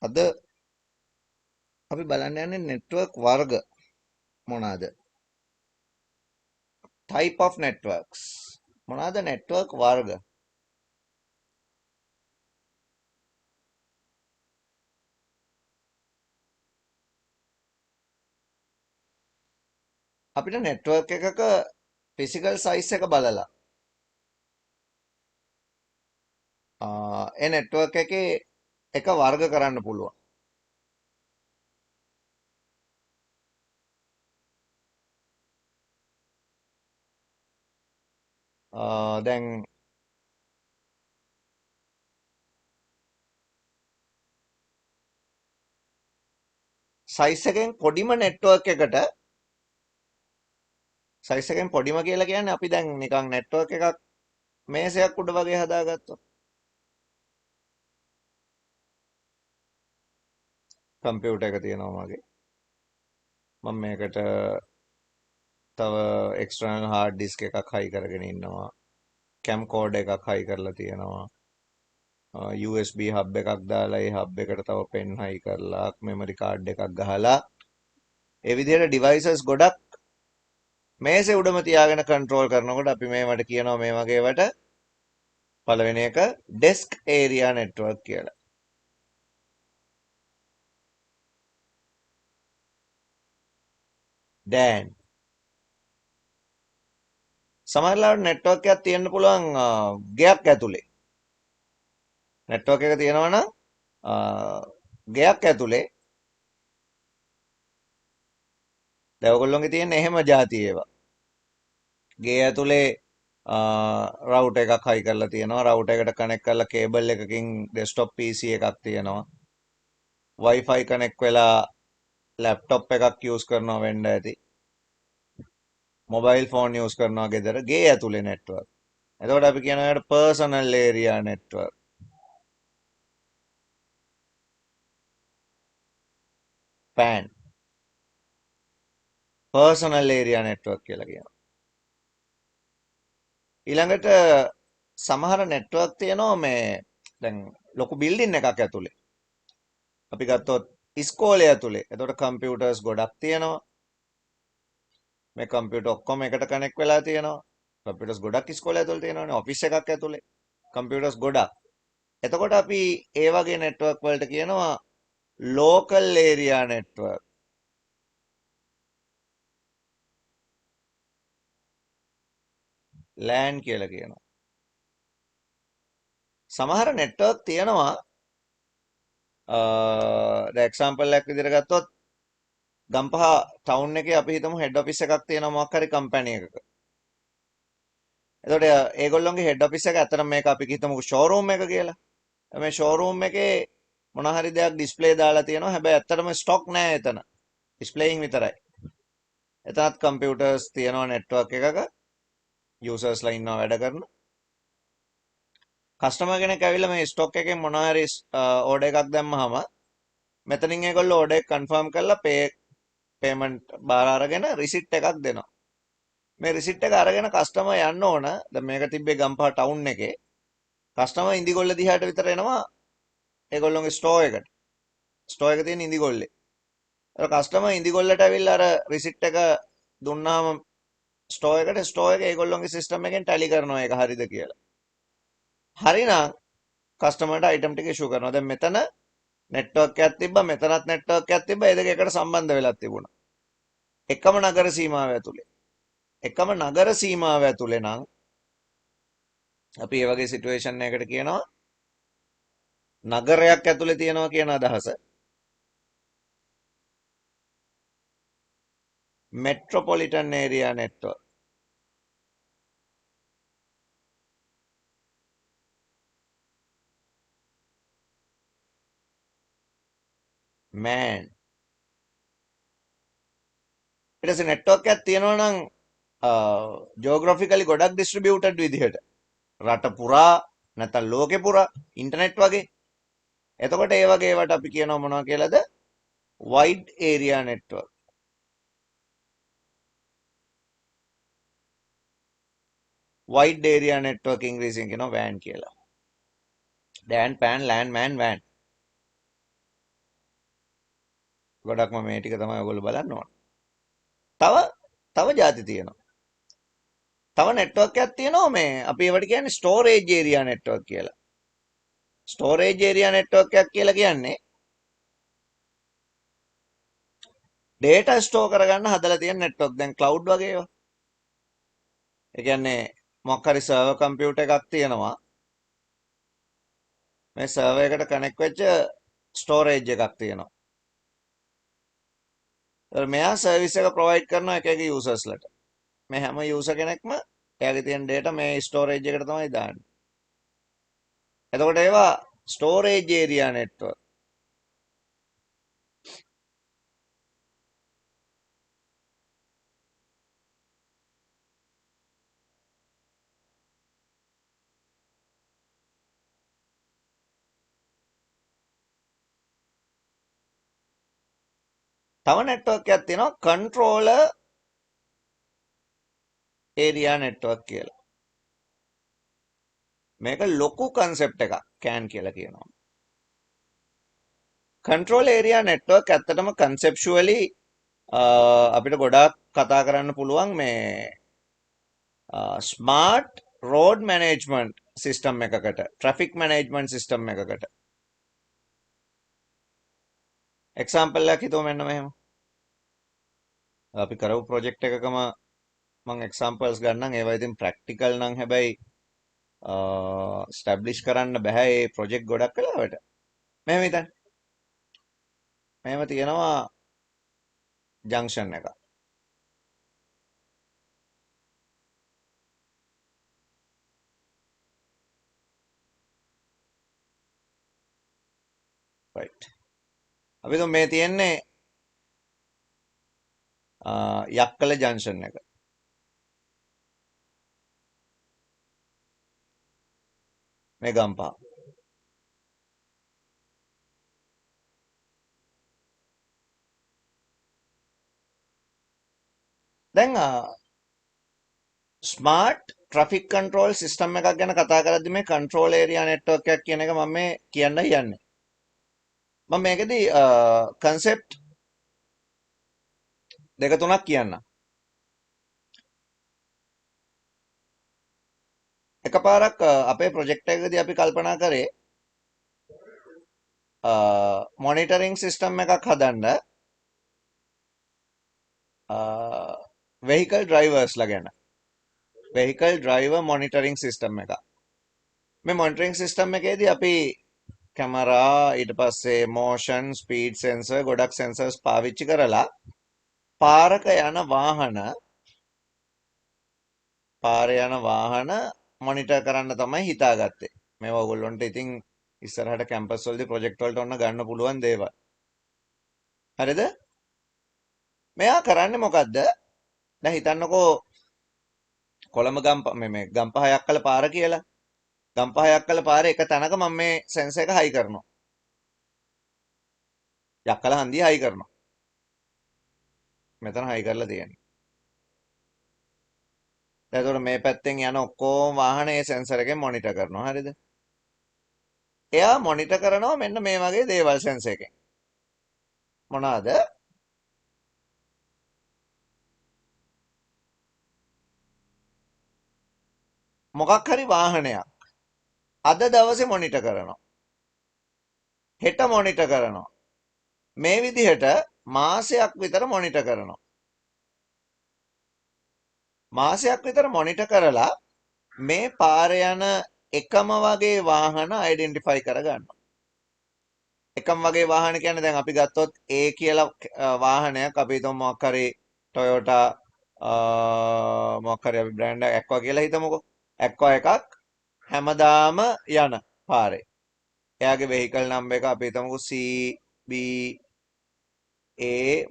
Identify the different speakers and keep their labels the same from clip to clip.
Speaker 1: අද අපි බලන්න යන්නේ නෙට්වර්ක් වර්ග මොනවාද? type of networks. මොනවාද නෙට්වර්ක් වර්ග? අපිට නෙට්වර්ක් එකක ෆිසිකල් සයිස් එක බලලා ඒ නෙට්වර්ක් එකේ එක වර්ග කරන්න පුළුවන්. දැන් සයිස් එකෙන් පොඩිම නෙට්වර්ක් එකට සයිස් එකෙන් පොඩිම කියලා කියන්නේ අපි දැන් නිකන් නෙට්වර්ක් එකක් මේසයක් උඩ වගේ හදාගත්තොත් කම්පියුටර් එක තියෙනවා මගේ. මම මේකට තව එක්ස්ටර්නල් හાર્ඩ් ඩිස්ක් එකක් හයි කරගෙන ඉන්නවා. කැම් කෝඩ් එකක් හයි කරලා තියෙනවා. USB හබ් එකක් දාලා ඒ හබ් එකට තව පෙන් හයි කරලා මෙමරි කාඩ් එකක් ගහලා ඒ විදිහට ඩිවයිසස් ගොඩක් මේසේ උඩම තියාගෙන කන්ට්‍රෝල් කරනකොට අපි මේවට කියනවා මේ වගේවට පළවෙනි එක ඩෙස්ක් ඒරියා නෙට්වර්ක් කියලා. දැන් සමහරවිට නෙට්වර්ක් එකක් තියෙන්න පුළුවන් ගෙයක් ඇතුලේ. නෙට්වර්ක් එක තියෙනවා නම් ගෙයක් ඇතුලේ දැන් ඔයගොල්ලෝගේ තියෙන එහෙම જાති ඒවා. ගේ ඇතුලේ රවුටර් එකක් හයි කරලා තියෙනවා. රවුටර් එකට කනෙක්ට් කරලා කේබල් එකකින් ඩෙස්ක්ටොප් PC එකක් තියෙනවා. Wi-Fi කනෙක්ට් වෙලා ලැප්ටොප් එකක් යූස් කරනවා වෙන්න ඇති. මොබයිල් ෆෝන් යූස් කරනවා ගෙදර ගේ ඇතුලේ නෙට්වර්ක්. එතකොට අපි කියනවා ඒකට personal area network. PAN personal area network කියලා කියනවා. ඊළඟට සමහර නෙට්වර්ක් තියෙනවා මේ දැන් ලොකු බිල්ඩින් එකක් ඇතුලේ. අපි ගත්තොත් ඉස්කෝලේ ඇතුලේ. එතකොට කම්පියුටර්ස් ගොඩක් තියෙනවා. මේ කම්පියුටර් ඔක්කොම එකට කනෙක්ට් වෙලා තියෙනවා. කම්පියුටර්ස් ගොඩක් ඉස්කෝලේ ඇතුලේ තියෙනවානේ. ඔෆිස් එකක් ඇතුලේ කම්පියුටර්ස් ගොඩක්. එතකොට අපි ඒ වගේ නෙට්වර්ක් වලට කියනවා ලෝකල් ඒරියා නෙට්වර්ක්. LAN කියලා කියනවා. සමහර නෙට්වර්ක් තියෙනවා දැන් එක්සැම්පල් එකක් විදිහට ගත්තොත් ගම්පහ ටවුන් එකේ අපි හිතමු හෙඩ් ඔෆිස් එකක් තියෙනවා මොකක් හරි කම්පැනි එකක. එතකොට ඒගොල්ලොන්ගේ හෙඩ් ඔෆිස් එක ඇත්තටම මේක අපි හිතමු ෂෝරූම් එක කියලා. මේ ෂෝරූම් එකේ මොන හරි දෙයක් ඩිස්ප්ලේ දාලා තියෙනවා. හැබැයි ඇත්තටම ස්ටොක් නෑ එතන. ඩිස්ප්ලේයින් විතරයි. එතනත් කම්පියුටර්ස් තියෙනවා නෙට්වර්ක් එකක. යූසර්ස්ලා ඉන්නවා වැඩ කරන. කස්ටමර් කෙනෙක් ඇවිල්ලා මේ ස්ටොක් එකෙන් මොන හරි ඕඩර් එකක් දැම්මහම මෙතනින් ඒගොල්ලෝ ඕඩර් එක කන්ෆර්ම් කරලා පේමන්ට් බාර අරගෙන රිසිට් එකක් දෙනවා. මේ රිසිට් එක අරගෙන කස්ටමර් යන්න ඕන. දැන් මේක තිබ්බේ ගම්පහ ටවුන් එකේ. කස්ටමර් ඉන්දිගොල්ල දිහාට විතර එනවා ඒගොල්ලොන්ගේ ස්ටෝර් එකට. ස්ටෝර් එක තියෙන ඉන්දිගොල්ලේ. ඒක කස්ටමර් ඉන්දිගොල්ලට ඇවිල්ලා අර රිසිට් එක දුන්නාම ස්ටෝර් එකට ස්ටෝර් එක ඒගොල්ලොන්ගේ සිස්ටම් එකෙන් ටැලි කරනවා ඒක හරිද කියලා. හරිනම් කස්ටමර්ට අයිටම් ටික ඉෂුව කරනවා. දැන් මෙතන නෙට්වර්ක් එකක් තිබ්බා මෙතනත් නෙට්වර්ක් එකක් තිබ්බා ඒ දෙක එකට සම්බන්ධ වෙලා තිබුණා. එකම නගර සීමාව ඇතුලේ. එකම නගර සීමාව ඇතුලේ නම් අපි මේ වගේ සිටුේෂන් එකකට කියනවා නගරයක් ඇතුලේ තියෙනවා කියන අදහස මෙට්‍රොපොලිටන් ඒරියා නෙට්වර්ක්. මෑන් ඊට පස්සේ නෙට්වර්ක් එකක් තියෙනවා නම් ජෝග්‍රැෆිකලි ගොඩක් ඩිස්ට්‍රිබියුටඩ් විදිහට රට පුරා නැත්නම් ලෝකෙ පුරා ඉන්ටර්නෙට් වගේ. එතකොට ඒ වගේ ඒවට අපි කියනවා මොනවා කියලාද? wide area network. wide area network ඉංග්‍රීසියෙන් කියනවා WAN කියලා. DAN PAN LAN MAN WAN. ගොඩක්ම මේ ටික තමයි ඔයගොල්ලෝ බලන්න ඕන. තව තව ಜಾති තියෙනවා. තව නෙට්වර්ක් එකක් තියෙනවා මේ අපි ඒවට කියන්නේ ස්ටෝරේජ් ඒරියා නෙට්වර්ක් කියලා. ස්ටෝරේජ් ඒරියා නෙට්වර්ක් එකක් කියලා කියන්නේ ඩේටා ස්ටෝර් කරගන්න හදලා තියෙන නෙට්වර්ක්. දැන් ක්ලවුඩ් වගේ ඒවා. ඒ කියන්නේ මොකක් හරි සර්වර් කම්පියුටර් එකක් තියෙනවා. මේ සර්වර් එකට කනෙක්ට් වෙච්ච ස්ටෝරේජ් එකක් තියෙනවා. ඒතර මෙයා සර්විස් එක ප්‍රොවයිඩ් කරනවා එක එක යූසර්ස්ලට. මේ හැම යූසර් කෙනෙක්ම එයාගේ තියෙන data මේ ස්ටෝරේජ් එකට තමයි දාන්නේ. එතකොට ඒවා ස්ටෝරේජ් ඒරියා නෙට්වර්ක්. තව නෙට්වර්ක් එකක් තියෙනවා කන්ට්‍රෝලර් ඒරියා නෙට්වර්ක් කියලා. මේක ලොකු කන්සෙප්ට් එකක් CAN කියලා කියනවා. කන්ට්‍රෝල් ඒරියා නෙට්වර්ක් ඇත්තටම කන්සෙප්චුවලි අපිට ගොඩාක් කතා කරන්න පුළුවන් මේ ස්මාර්ට් රෝඩ් මැනේජ්මන්ට් සිස්ටම් එකකට ට්‍රැෆික් මැනේජ්මන්ට් සිස්ටම් එකකට එක්සාම්පල් එකක් හිතුව මෙන්න මෙහෙම. අපි කරපු ප්‍රොජෙක්ට් එකකම මම එක්සාම්පල්ස් ගන්නම්. ඒවා ඉතින් ප්‍රැක්ටිකල් නම් හැබැයි ස්ටැබ්ලිෂ් කරන්න බෑ ඒ ප්‍රොජෙක්ට් ගොඩක් වෙලාවට. මෙහෙම හිතන්න. මෙහෙම තියෙනවා ජංක්ෂන් එකක්. රයිට්. අපි තුන් මේ තියෙන්නේ යක්කල ජංක්ෂන් එක. මේ ගම්පහ. දැන් ස්මාර්ට් ට්‍රැෆික් කන්ට්‍රෝල් සිස්ටම් එකක් ගැන කතා කරද්දි මේ කන්ට්‍රෝල් ඒරියා නෙට්වර්ක් එකක් කියන එක මම මේ කියන්න යන්නේ. මම මේකෙදි කන්සෙප්ට් දෙක තුනක් කියන්නම්. එකපාරක් අපේ ප්‍රොජෙක්ට් එකකදී අපි කල්පනා කරේ මොනිටරින් සිස්ටම් එකක් හදන්න වෙහිකල් ඩ්‍රයිවර්ස්ලා ගැන. වෙහිකල් ඩ්‍රයිවර් මොනිටරින් සිස්ටම් එක. මේ මොනිටරින් සිස්ටම් එකේදී අපි කැමරා ඊට පස්සේ මෝෂන් ස්පීඩ් සෙන්සර් ගොඩක් සෙන්සර්ස් පාවිච්චි කරලා පාරක යන වාහන මොනිටර් කරන්න තමයි හිතාගත්තේ. මේවා ඔයගොල්ලන්ට ඉතින් ඉස්සරහට කැම්පස් වලදී ප්‍රොජෙක්ට් වලට ඔන්න ගන්න පුළුවන් දේවල්. හරිද? මෙයා කරන්නේ මොකද්ද? දැන් හිතන්නකෝ කොළඹ මේ ගම්පහ යක්කල පාර කියලා. ගම්පහ යක්කල පාරේ එක තැනක මම මේ සෙන්සර් එක හයි කරනවා. යක්කල හන්දිය හයි කරනවා. මෙතන හයි කරලා තියෙන්නේ. එතකොට මේ පැත්තෙන් යන ඔක්කොම වාහන ඒ සෙන්සර් එකෙන් මොනිටර් කරනවා. හරිද? එයා මොනිටර් කරනවා මෙන්න මේ වගේ දේවල් සෙන්සර් එකෙන්. මොනවාද? මොකක් හරි වාහනයක් අද දවසේ මොනිටර් කරනවා. හෙට මොනිටර් කරනවා. මේ විදිහට මාසයක් විතර මොනිටර් කරනවා. මාසයක් විතර මොනිටර් කරලා මේ පාරේ යන එකම වගේ වාහන අයිඩෙන්ටිෆයි කරගන්නවා. එකම වගේ වාහන කියන්නේ දැන් අපි ගත්තොත් A කියලා වාහනයක් අපි හිතමු මොකක් හරි Toyota මොකක් හරි අපි බ්‍රෑන්ඩ් එකක් Aqua කියලා හිතමුකෝ. Aqua එකක් හැමදාම යන පාරේ. එයාගේ වෙහිකල් නම්බර් එක අපි හිතමුකෝ CBA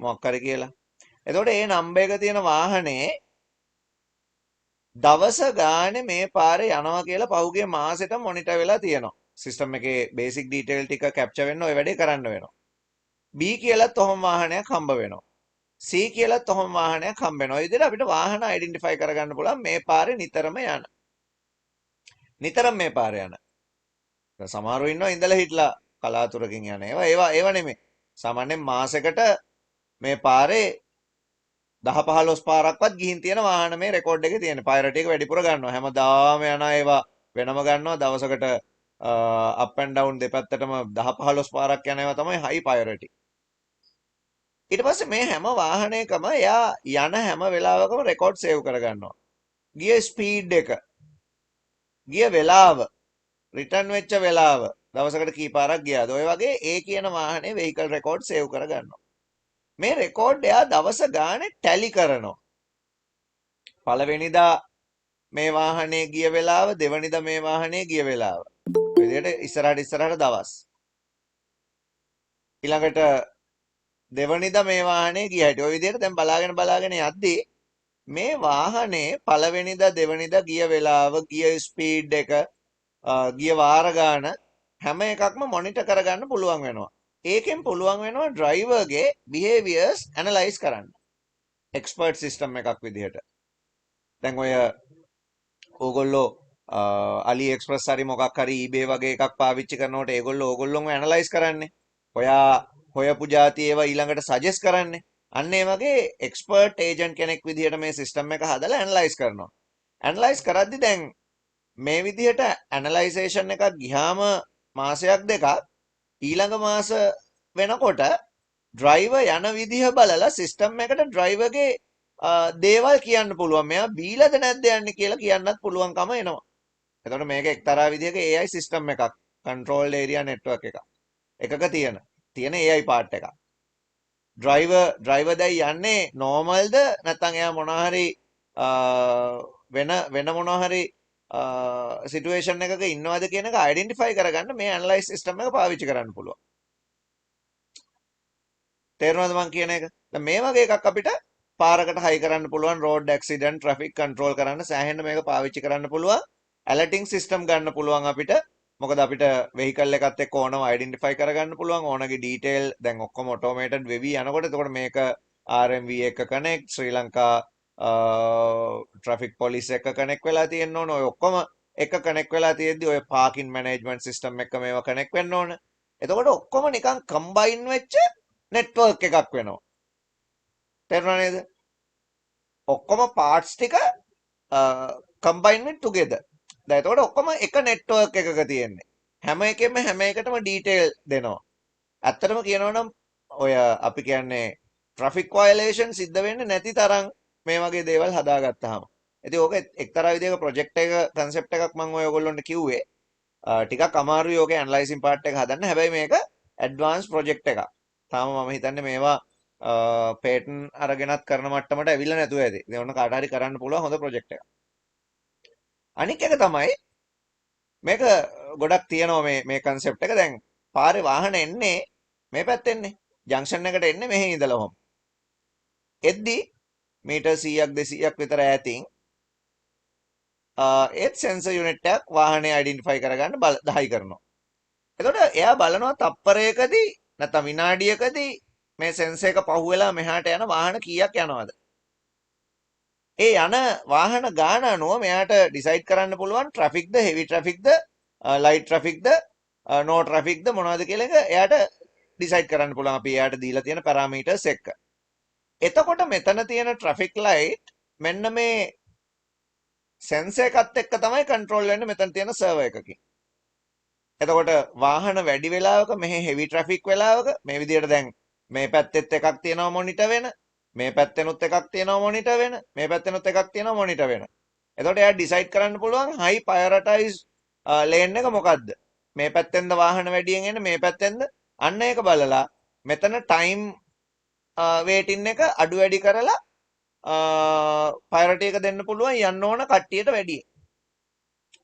Speaker 1: මොකක් හරි කියලා. එතකොට ඒ නම්බර් එක තියෙන වාහනේ දවස ගානේ මේ පාරේ යනවා කියලා පහුගිය මාසෙට මොනිටර් වෙලා තියෙනවා. සිස්ටම් එකේ බේසික් ඩීටේල් ටික කැප්චර් වෙන්න ඔය වැඩේ කරන්න වෙනවා. B කියලාත් ඔහොම වාහනයක් හම්බ වෙනවා. C කියලාත් ඔහොම වාහනයක් හම්බ වෙනවා. ඒ විදිහට අපිට වාහන අයිඩෙන්ටිෆයි කරගන්න පුළුවන් මේ පාරේ නිතරම යන. නිතරම මේ පාරේ යන. සමහරව ඉන්නවා ඉඳලා හිටලා කලාතුරකින් යන ඒවා නෙමෙයි. සාමාන්‍යයෙන් මාසෙකට මේ පාරේ 10-15 පාරක්වත් ගිහින් තියෙන වාහන මේ රෙකෝඩ් එකේ තියෙන. පයිරටි එක වැඩිපුර ගන්නවා. හැමදාම යන ඒවා වෙනම ගන්නවා. දවසකට අප් ඇන්ඩ් ඩවුන් දෙපැත්තටම 10-15 පාරක් යන ඒවා තමයි හයි පයිරටි. ඊට පස්සේ මේ හැම වාහනයකම එයා යන හැම වෙලාවකම රෙකෝඩ් සේව් කරගන්නවා. ගිය ස්පීඩ් එක, ගිය වෙලාව, රිටර්න් වෙච්ච වෙලාව, දවසකට කී පාරක් ගියාද? ඔය වගේ ඒ කියන වාහනේ වෙහිකල් රෙකෝඩ් සේව් කරගන්නවා. මේ රෙකෝඩ් එයා දවස ගානේ ටැලි කරනවා. පළවෙනිදා මේ වාහනේ ගිය වෙලාව, දෙවනිදා මේ වාහනේ ගිය වෙලාව. ඔය විදිහට ඉස්සරහට දවස්. ඊළඟට දෙවනිදා මේ වාහනේ ගිය හැටි. ඔය විදිහට දැන් බලාගෙන යද්දී මේ වාහනේ පළවෙනිදා දෙවනිදා ගිය වෙලාව, ගිය ස්පීඩ් එක, ගිය වාර ගාන හැම එකක්ම මොනිටර් කරගන්න පුළුවන් වෙනවා. ඒකෙන් පුළුවන් වෙනවා ඩ්‍රයිවර්ගේ බිහේවියර්ස් ඇනලයිස් කරන්න. එක්ස්පර්ට් සිස්ටම් එකක් විදිහට. දැන් ඔය ඕගොල්ලෝ අලි එක්ස්ප්‍රස් හරි මොකක් හරි eBay වගේ එකක් පාවිච්චි කරනකොට ඒගොල්ලෝ ඕගොල්ලෝම ඇනලයිස් කරන්නේ. ඔයා හොයපු જાති ඒවා ඊළඟට සජෙස්ට් කරන්නේ. අන්න ඒ වගේ එක්ස්පර්ට් ඒජන්ට් කෙනෙක් විදිහට මේ සිස්ටම් එක හදලා ඇනලයිස් කරනවා. ඇනලයිස් කරද්දි දැන් මේ විදිහට ඇනලයිසේෂන් එකක් ගියාම මාසයක් දෙකක් ඊළඟ මාස වෙනකොට ඩ්‍රයිවර් යන විදිහ බලලා සිස්ටම් එකට ඩ්‍රයිවර්ගේ දේවල් කියන්න පුළුවන්. මෙයා බීලාද නැද්ද යන්නේ කියලා කියන්නත් පුළුවන්කම එනවා. එතකොට මේක එක්තරා විදිහක AI සිස්ටම් එකක්. කන්ට්‍රෝල්ඩ් ඒරියා නෙට්වර්ක් එකක්. එකක තියෙන AI පාර්ට් එකක්. ඩ්‍රයිවර් දැන් යන්නේ නෝමල්ද නැත්නම් එයා මොනවා හරි වෙන මොනවා හරි සිටුේෂන් එකක ඉන්නවද කියන එක අයිඩෙන්ටිෆයි කරගන්න මේ ඇනලයිස් සිස්ටම් එක පාවිච්චි කරන්න පුළුවන්. තේරුණාද මං කියන එක? දැන් මේ වගේ එකක් අපිට පාරකට හයි කරන්න පුළුවන්, රෝඩ් ඇක්සිඩන්ට්, ට්‍රැෆික් කන්ට්‍රෝල් කරන්න සෑහෙන්න මේක පාවිච්චි කරන්න පුළුවන්. ඇලර්ටිං සිස්ටම් ගන්න පුළුවන් අපිට. මොකද අපිට වෙහිකල් එකත් එක්ක ඕනම අයිඩෙන්ටිෆයි කරගන්න පුළුවන්. ඕනගේ ඩීටේල් දැන් ඔක්කොම ඔටෝමේටඩ් වෙවි යනකොට එතකොට මේක RMV එක කනෙක්ට්, ශ්‍රී ලංකා ට්‍රැෆික් පොලිස් එක කනෙක්ට් වෙලා තියෙන්න ඕන. ඔය ඔක්කොම එක කනෙක්ට් වෙලා තියෙද්දි ඔය පාකින් මැනේජ්මන්ට් සිස්ටම් එක මේවා කනෙක්ට් වෙන්න ඕන. එතකොට ඔක්කොම නිකන් කම්බයින් වෙච්ච නෙට්වර්ක් එකක් වෙනවා. තේරුණා නේද? ඔක්කොම පාර්ට්ස් ටික කම්බයින් වෙන් ටුගෙදර්. දැන් එතකොට ඔක්කොම එක නෙට්වර්ක් එකක තියෙන්නේ. හැම එකෙම හැම එකටම ඩීටේල් දෙනවා. ඇත්තටම කියනවා නම් ඔය අපි කියන්නේ ට්‍රැෆික් වයලේෂන් සිද්ධ වෙන්නේ නැති තරම් මේ වගේ දේවල් හදාගත්තාම. ඉතින් ඕක එක්තරා විදිහක ප්‍රොජෙක්ට් එක කන්සෙප්ට් එකක් මම ඔයගොල්ලන්ට කිව්වේ. ටිකක් අමාරුයි ඕකේ ඇනලයිසින් පාර්ට් එක හදන්න. හැබැයි මේක ඇඩ්වාන්ස් ප්‍රොජෙක්ට් එකක්. තාම මම හිතන්නේ මේවා පේටන් අරගෙනත් කරන මට්ටමට ඇවිල්ලා නැතුව ඇති. ඉතින් ඔන්න කාට හරි කරන්න පුළුවන් හොඳ ප්‍රොජෙක්ට් එකක්. අනික් එක තමයි මේක ගොඩක් තියෙනවා මේ කන්සෙප්ට් එක. දැන් පාරේ වාහන එන්නේ මේ පැත්තෙන්නේ. ජංක්ෂන් එකට එන්නේ මෙහෙන් ඉඳලා ඔහොම. එද්දි මීටර් 100ක් 200ක් විතර ඈතින් ඒත් සෙන්සර් යුනිට් එකක් වාහනේ අයිඩෙන්ටිෆයි කරගන්න දහයි කරනවා. එතකොට එයා බලනවා තප්පරයකදී නැත්නම් විනාඩියකදී මේ සෙන්සර් එක පහුවෙලා මෙහාට යන වාහන කීයක් යනවද? ඒ යන වාහන ගාන අනුව මෙයාට ඩිසයිඩ් කරන්න පුළුවන් ට්‍රැෆික්ද, හෙවි ට්‍රැෆික්ද, ලයිට් ට්‍රැෆික්ද, නෝ ට්‍රැෆික්ද මොනවද කියලා එක එයාට ඩිසයිඩ් කරන්න පුළුවන් අපි එයාට දීලා තියෙන පැරාමීටර්ස් එක්ක. එතකොට මෙතන තියෙන ට්‍රැෆික් ලයිට් මෙන්න මේ සෙන්සර් එකත් එක්ක තමයි කන්ට්‍රෝල් වෙන්නේ මෙතන තියෙන සර්වර් එකකින්. එතකොට වාහන වැඩි වෙලාවක මෙහි හෙවි ට්‍රැෆික් වෙලාවක මේ විදිහට දැන් මේ පැත්තෙත් එකක් තියෙනවා මොනිටර් වෙන, මේ පැත්තෙනුත් එකක් තියෙනවා මොනිටර් වෙන, මේ පැත්තෙනුත් එකක් තියෙනවා මොනිටර් වෙන. එතකොට එයා ඩිසයිඩ් කරන්න පුළුවන් හයි ප්‍රයොරිටයිස් ලේන් එක මොකද්ද? මේ පැත්තෙන්ද වාහන වැඩියෙන් එන්නේ, මේ පැත්තෙන්ද? අන්න ඒක බලලා මෙතන ටයිම් වේටින් එක අඩු වැඩි කරලා ප්‍රයොරිටි එක දෙන්න පුළුවන් යන්න ඕන කට්ටියට වැඩිය.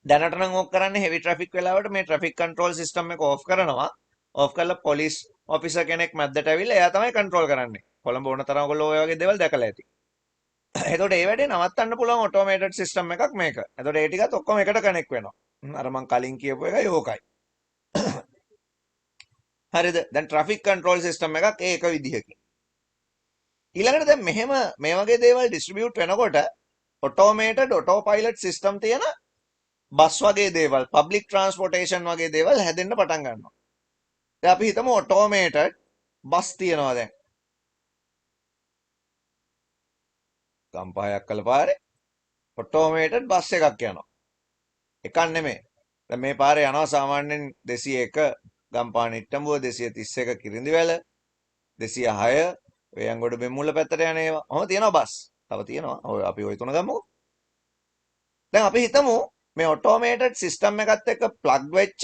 Speaker 1: දැනට නම් ඕක කරන්නේ හෙවි ට්‍රැෆික් වෙලාවට මේ ට්‍රැෆික් කන්ට්‍රෝල් සිස්ටම් එක ඕෆ් කරනවා. ඕෆ් කරලා පොලිස් ඔෆිසර් කෙනෙක් මැද්දට ඇවිල්ලා එයා තමයි කන්ට්‍රෝල් කරන්නේ. කොළඹ ඕන තරම් ඔයගොල්ලෝ ඔය වගේ දේවල් දැකලා ඇති. එතකොට ඒ වැඩේ නවත්තන්න පුළුවන් ඔටෝමේටඩ් සිස්ටම් එකක් මේක. එතකොට ඒ ටිකත් ඔක්කොම එකට කනෙක්ට් වෙනවා. අර මං කලින් කියපු එකයි ඕකයි. හරිද? දැන් ට්‍රැෆික් කන්ට්‍රෝල් සිස්ටම් එකක් ඒක විදිහකින්. ඊළඟට දැන් මෙහෙම මේ වගේ දේවල් ඩිස්ට්‍රිබියුට් වෙනකොට ඔටෝමේටඩ් ඔටෝ පයිලට් සිස්ටම් තියෙන බස් වගේ දේවල්, පබ්ලික් ට්‍රාන්ස්පෝර්ටේෂන් වගේ දේවල් හැදෙන්න පටන් ගන්නවා. දැන් අපි හිතමු ඔටෝමේටඩ් බස් තියනවා දැන්. ගම්පහයක් කළ පාරේ ඔටෝමේටඩ් බස් එකක් යනවා. එකක් නෙමෙයි. දැන් මේ පාරේ යනවා සාමාන්‍යයෙන් 201 ගම්පහ නිට්ටඹුව 231 කිරිඳිවැල 206 වේයන්ගොඩ බෙම්මුල්ල පැත්තට යන ඒවා. ඔහොම තියෙනවා බස්. තව තියෙනවා. ඔය අපි ওই තුන ගමුකෝ. දැන් අපි හිතමු මේ ඔටෝමේටඩ් සිස්ටම් එකත් එක්ක ප්ලග් වෙච්ච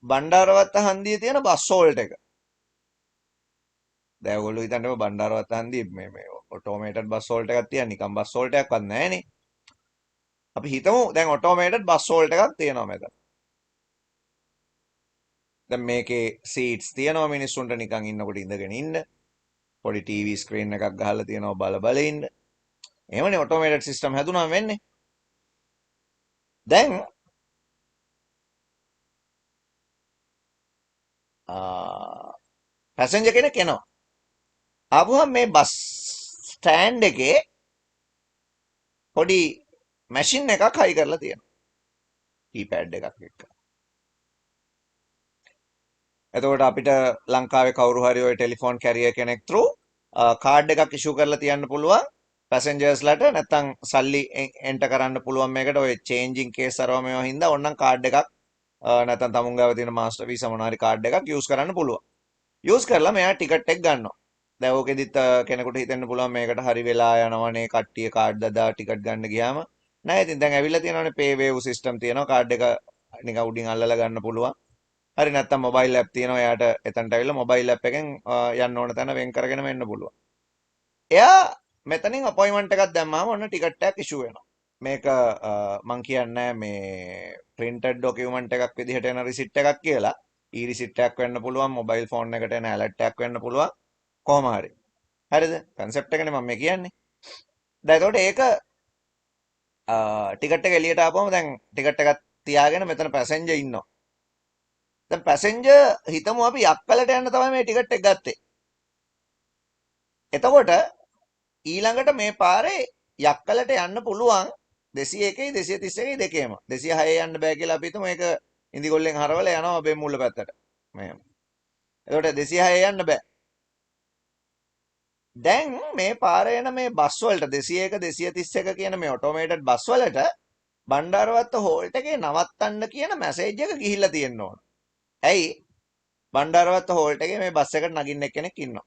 Speaker 1: බණ්ඩාරවත්ත හන්දියේ තියෙන බස් හෝල්ට් එක. දැන් ඔයගොල්ලෝ හිතන්නේ බණ්ඩාරවත්ත හන්දියේ මේ ඔටෝමේටඩ් බස් හෝල්ට් එකක් තියන නිකන් බස් හෝල්ට් එකක්වත් නැහැනේ. අපි හිතමු දැන් ඔටෝමේටඩ් බස් හෝල්ට් එකක් තියෙනවා මෙතන. දැන් මේකේ සීට්ස් තියෙනවා මිනිස්සුන්ට නිකන් ඉන්නකොට ඉඳගෙන ඉන්න. පොඩි ටීවී ස්ක්‍රීන් එකක් ගහලා තියෙනවා බල බල ඉන්න. එහෙමනේ ඔටෝමේටඩ් සිස්ටම් හැදුනම වෙන්නේ. දැන් පැසෙන්ජර් කෙනෙක් එනවා. ආවම මේ බස් ස්ටෑන්ඩ් එකේ පොඩි මැෂින් එකක් හයි කරලා තියෙනවා. කීපෑඩ් එකක් එක්ක. එතකොට අපිට ලංකාවේ කවුරු හරි ඔය ටෙලිෆෝන් කැරියර් කෙනෙක් through කාඩ් එකක් ඉෂුව කරලා තියන්න පුළුවන් පැසෙන්ජර්ස්ලට නැත්තම් සල්ලි එන්ටර් කරන්න පුළුවන් මේකට ඔය චේන්ජින් කේස් අරව මේවා හින්දා ඕනනම් කාඩ් එකක් නැත්තම් තමුන් ගාව තියෙන මාස්ටර් වීසා මොනවා හරි කාඩ් එකක් යූස් කරන්න පුළුවන්. යූස් කරලා මෙයා ටිකට් එක ගන්නවා. දැන් ඕකෙදිත් කෙනෙකුට හිතෙන්න පුළුවන් මේකට හරි වෙලා යනවනේ කට්ටිය කාඩ් දදා ටිකට් ගන්න ගියාම. නෑ ඉතින් දැන් ඇවිල්ලා තියෙනවානේ පේ වේව් සිස්ටම් තියෙනවා කාඩ් එක නිකන් උඩින් අල්ලලා ගන්න පුළුවන්. හරි නැත්තම් මොබයිල් ඇප් තියෙනවා එයාට එතනට ඇවිල්ලා මොබයිල් ඇප් එකෙන් යන්න ඕන තැන වෙන් කරගෙන වෙන්න පුළුවන්. එයා මෙතනින් අපොයින්ට්මන්ට් එකක් දැම්මාම ඔන්න ටිකට් එකක් ඉෂුව වෙනවා. මේක මං කියන්නේ මේ printed document එකක් විදිහට එන රිසිට් එකක් කියලා. ඊ රිසිට් එකක් වෙන්න පුළුවන් මොබයිල් ෆෝන් එකට එන ඇලර්ට් එකක් වෙන්න පුළුවන් කොහොම හරි. හරිද? කන්සෙප්ට් එකනේ මම මේ කියන්නේ. දැන් එතකොට ඒක ටිකට් එක එළියට ආපුවම දැන් ටිකට් එකක් තියාගෙන මෙතන පැසෙන්ජර් ඉන්නවා. දැන් පැසෙන්ජර් හිතමු අපි යක්කලට යන්න තමයි මේ ටිකට් එක ගත්තේ. එතකොට ඊළඟට මේ පාරේ යක්කලට යන්න පුළුවන් 201යි 231යි දෙකේම 206 යන්න බෑ කියලා අපි හිතමු ඒක ඉඳිගොල්ලෙන් හරවලා යනවා බෙම්මුල්ල පැත්තට. මෙහෙම. එතකොට 206 යන්න බෑ. දැන් මේ පාරේ යන මේ බස් වලට 201 231 කියන මේ ඔටෝමේටඩ් බස් වලට බණ්ඩාරවත්ත හෝල්ට් එකේ නවත්තන්න කියන මැසේජ් එක ගිහිල්ලා තියෙන්න ඕන. ඇයි? බණ්ඩාරවත්ත හෝල්ට් එකේ මේ බස් එකට නගින්න කෙනෙක් ඉන්නවා.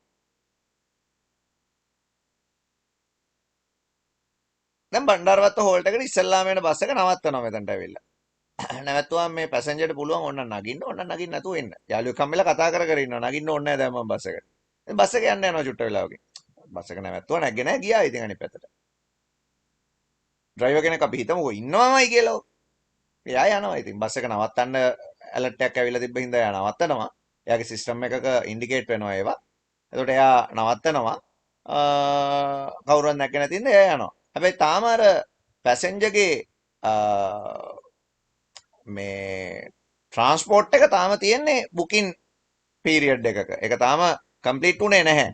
Speaker 1: දැන් බණ්ඩාරවත්ත හෝල්ට් එකට ඉස්සල්ලාම එන බස් එක නවත්තනවා මෙතනට ඇවිල්ලා. නැවතුම් මේ පැසෙන්ජර්ට පුළුවන් ඕන්න නගින්න නැතුව එන්න. යාළුවෙක් හම්බෙලා කතා කර කර ඉන්නවා. නගින්න ඕනේ නැහැ දැන් මම බස් එකට. ඉතින් බස් එක යන්න යනවා චුට්ට වෙලාවකින්. බස් එක නැවතුවා නැග්ගේ නැහැ ගියා ඉතින් අනිත් පැත්තට. ඩ්‍රයිවර් කෙනෙක් අපි හිතමුකෝ ඉන්නවමයි කියලා. එයා යනවා ඉතින් බස් එක නවත්තන්න ඇලර්ට් එකක් ඇවිල්ලා තිබ්බ හින්දා එයා නවත්තනවා. එයාගේ සිස්ටම් එකක ඉන්ඩිකේට් වෙනවා ඒවා. එතකොට එයා නවත්තනවා. කවුරුවත් නැග්ගේ නැති හින්දා එයා යනවා. හැබැයි තාම අර පැසෙන්ජර්ගේ මේ ට්‍රාන්ස්පෝර්ට් එක තාම තියෙන්නේ බුකින් පීරියඩ් එකක. ඒක තාම කම්ප්ලීට් උනේ නැහැ.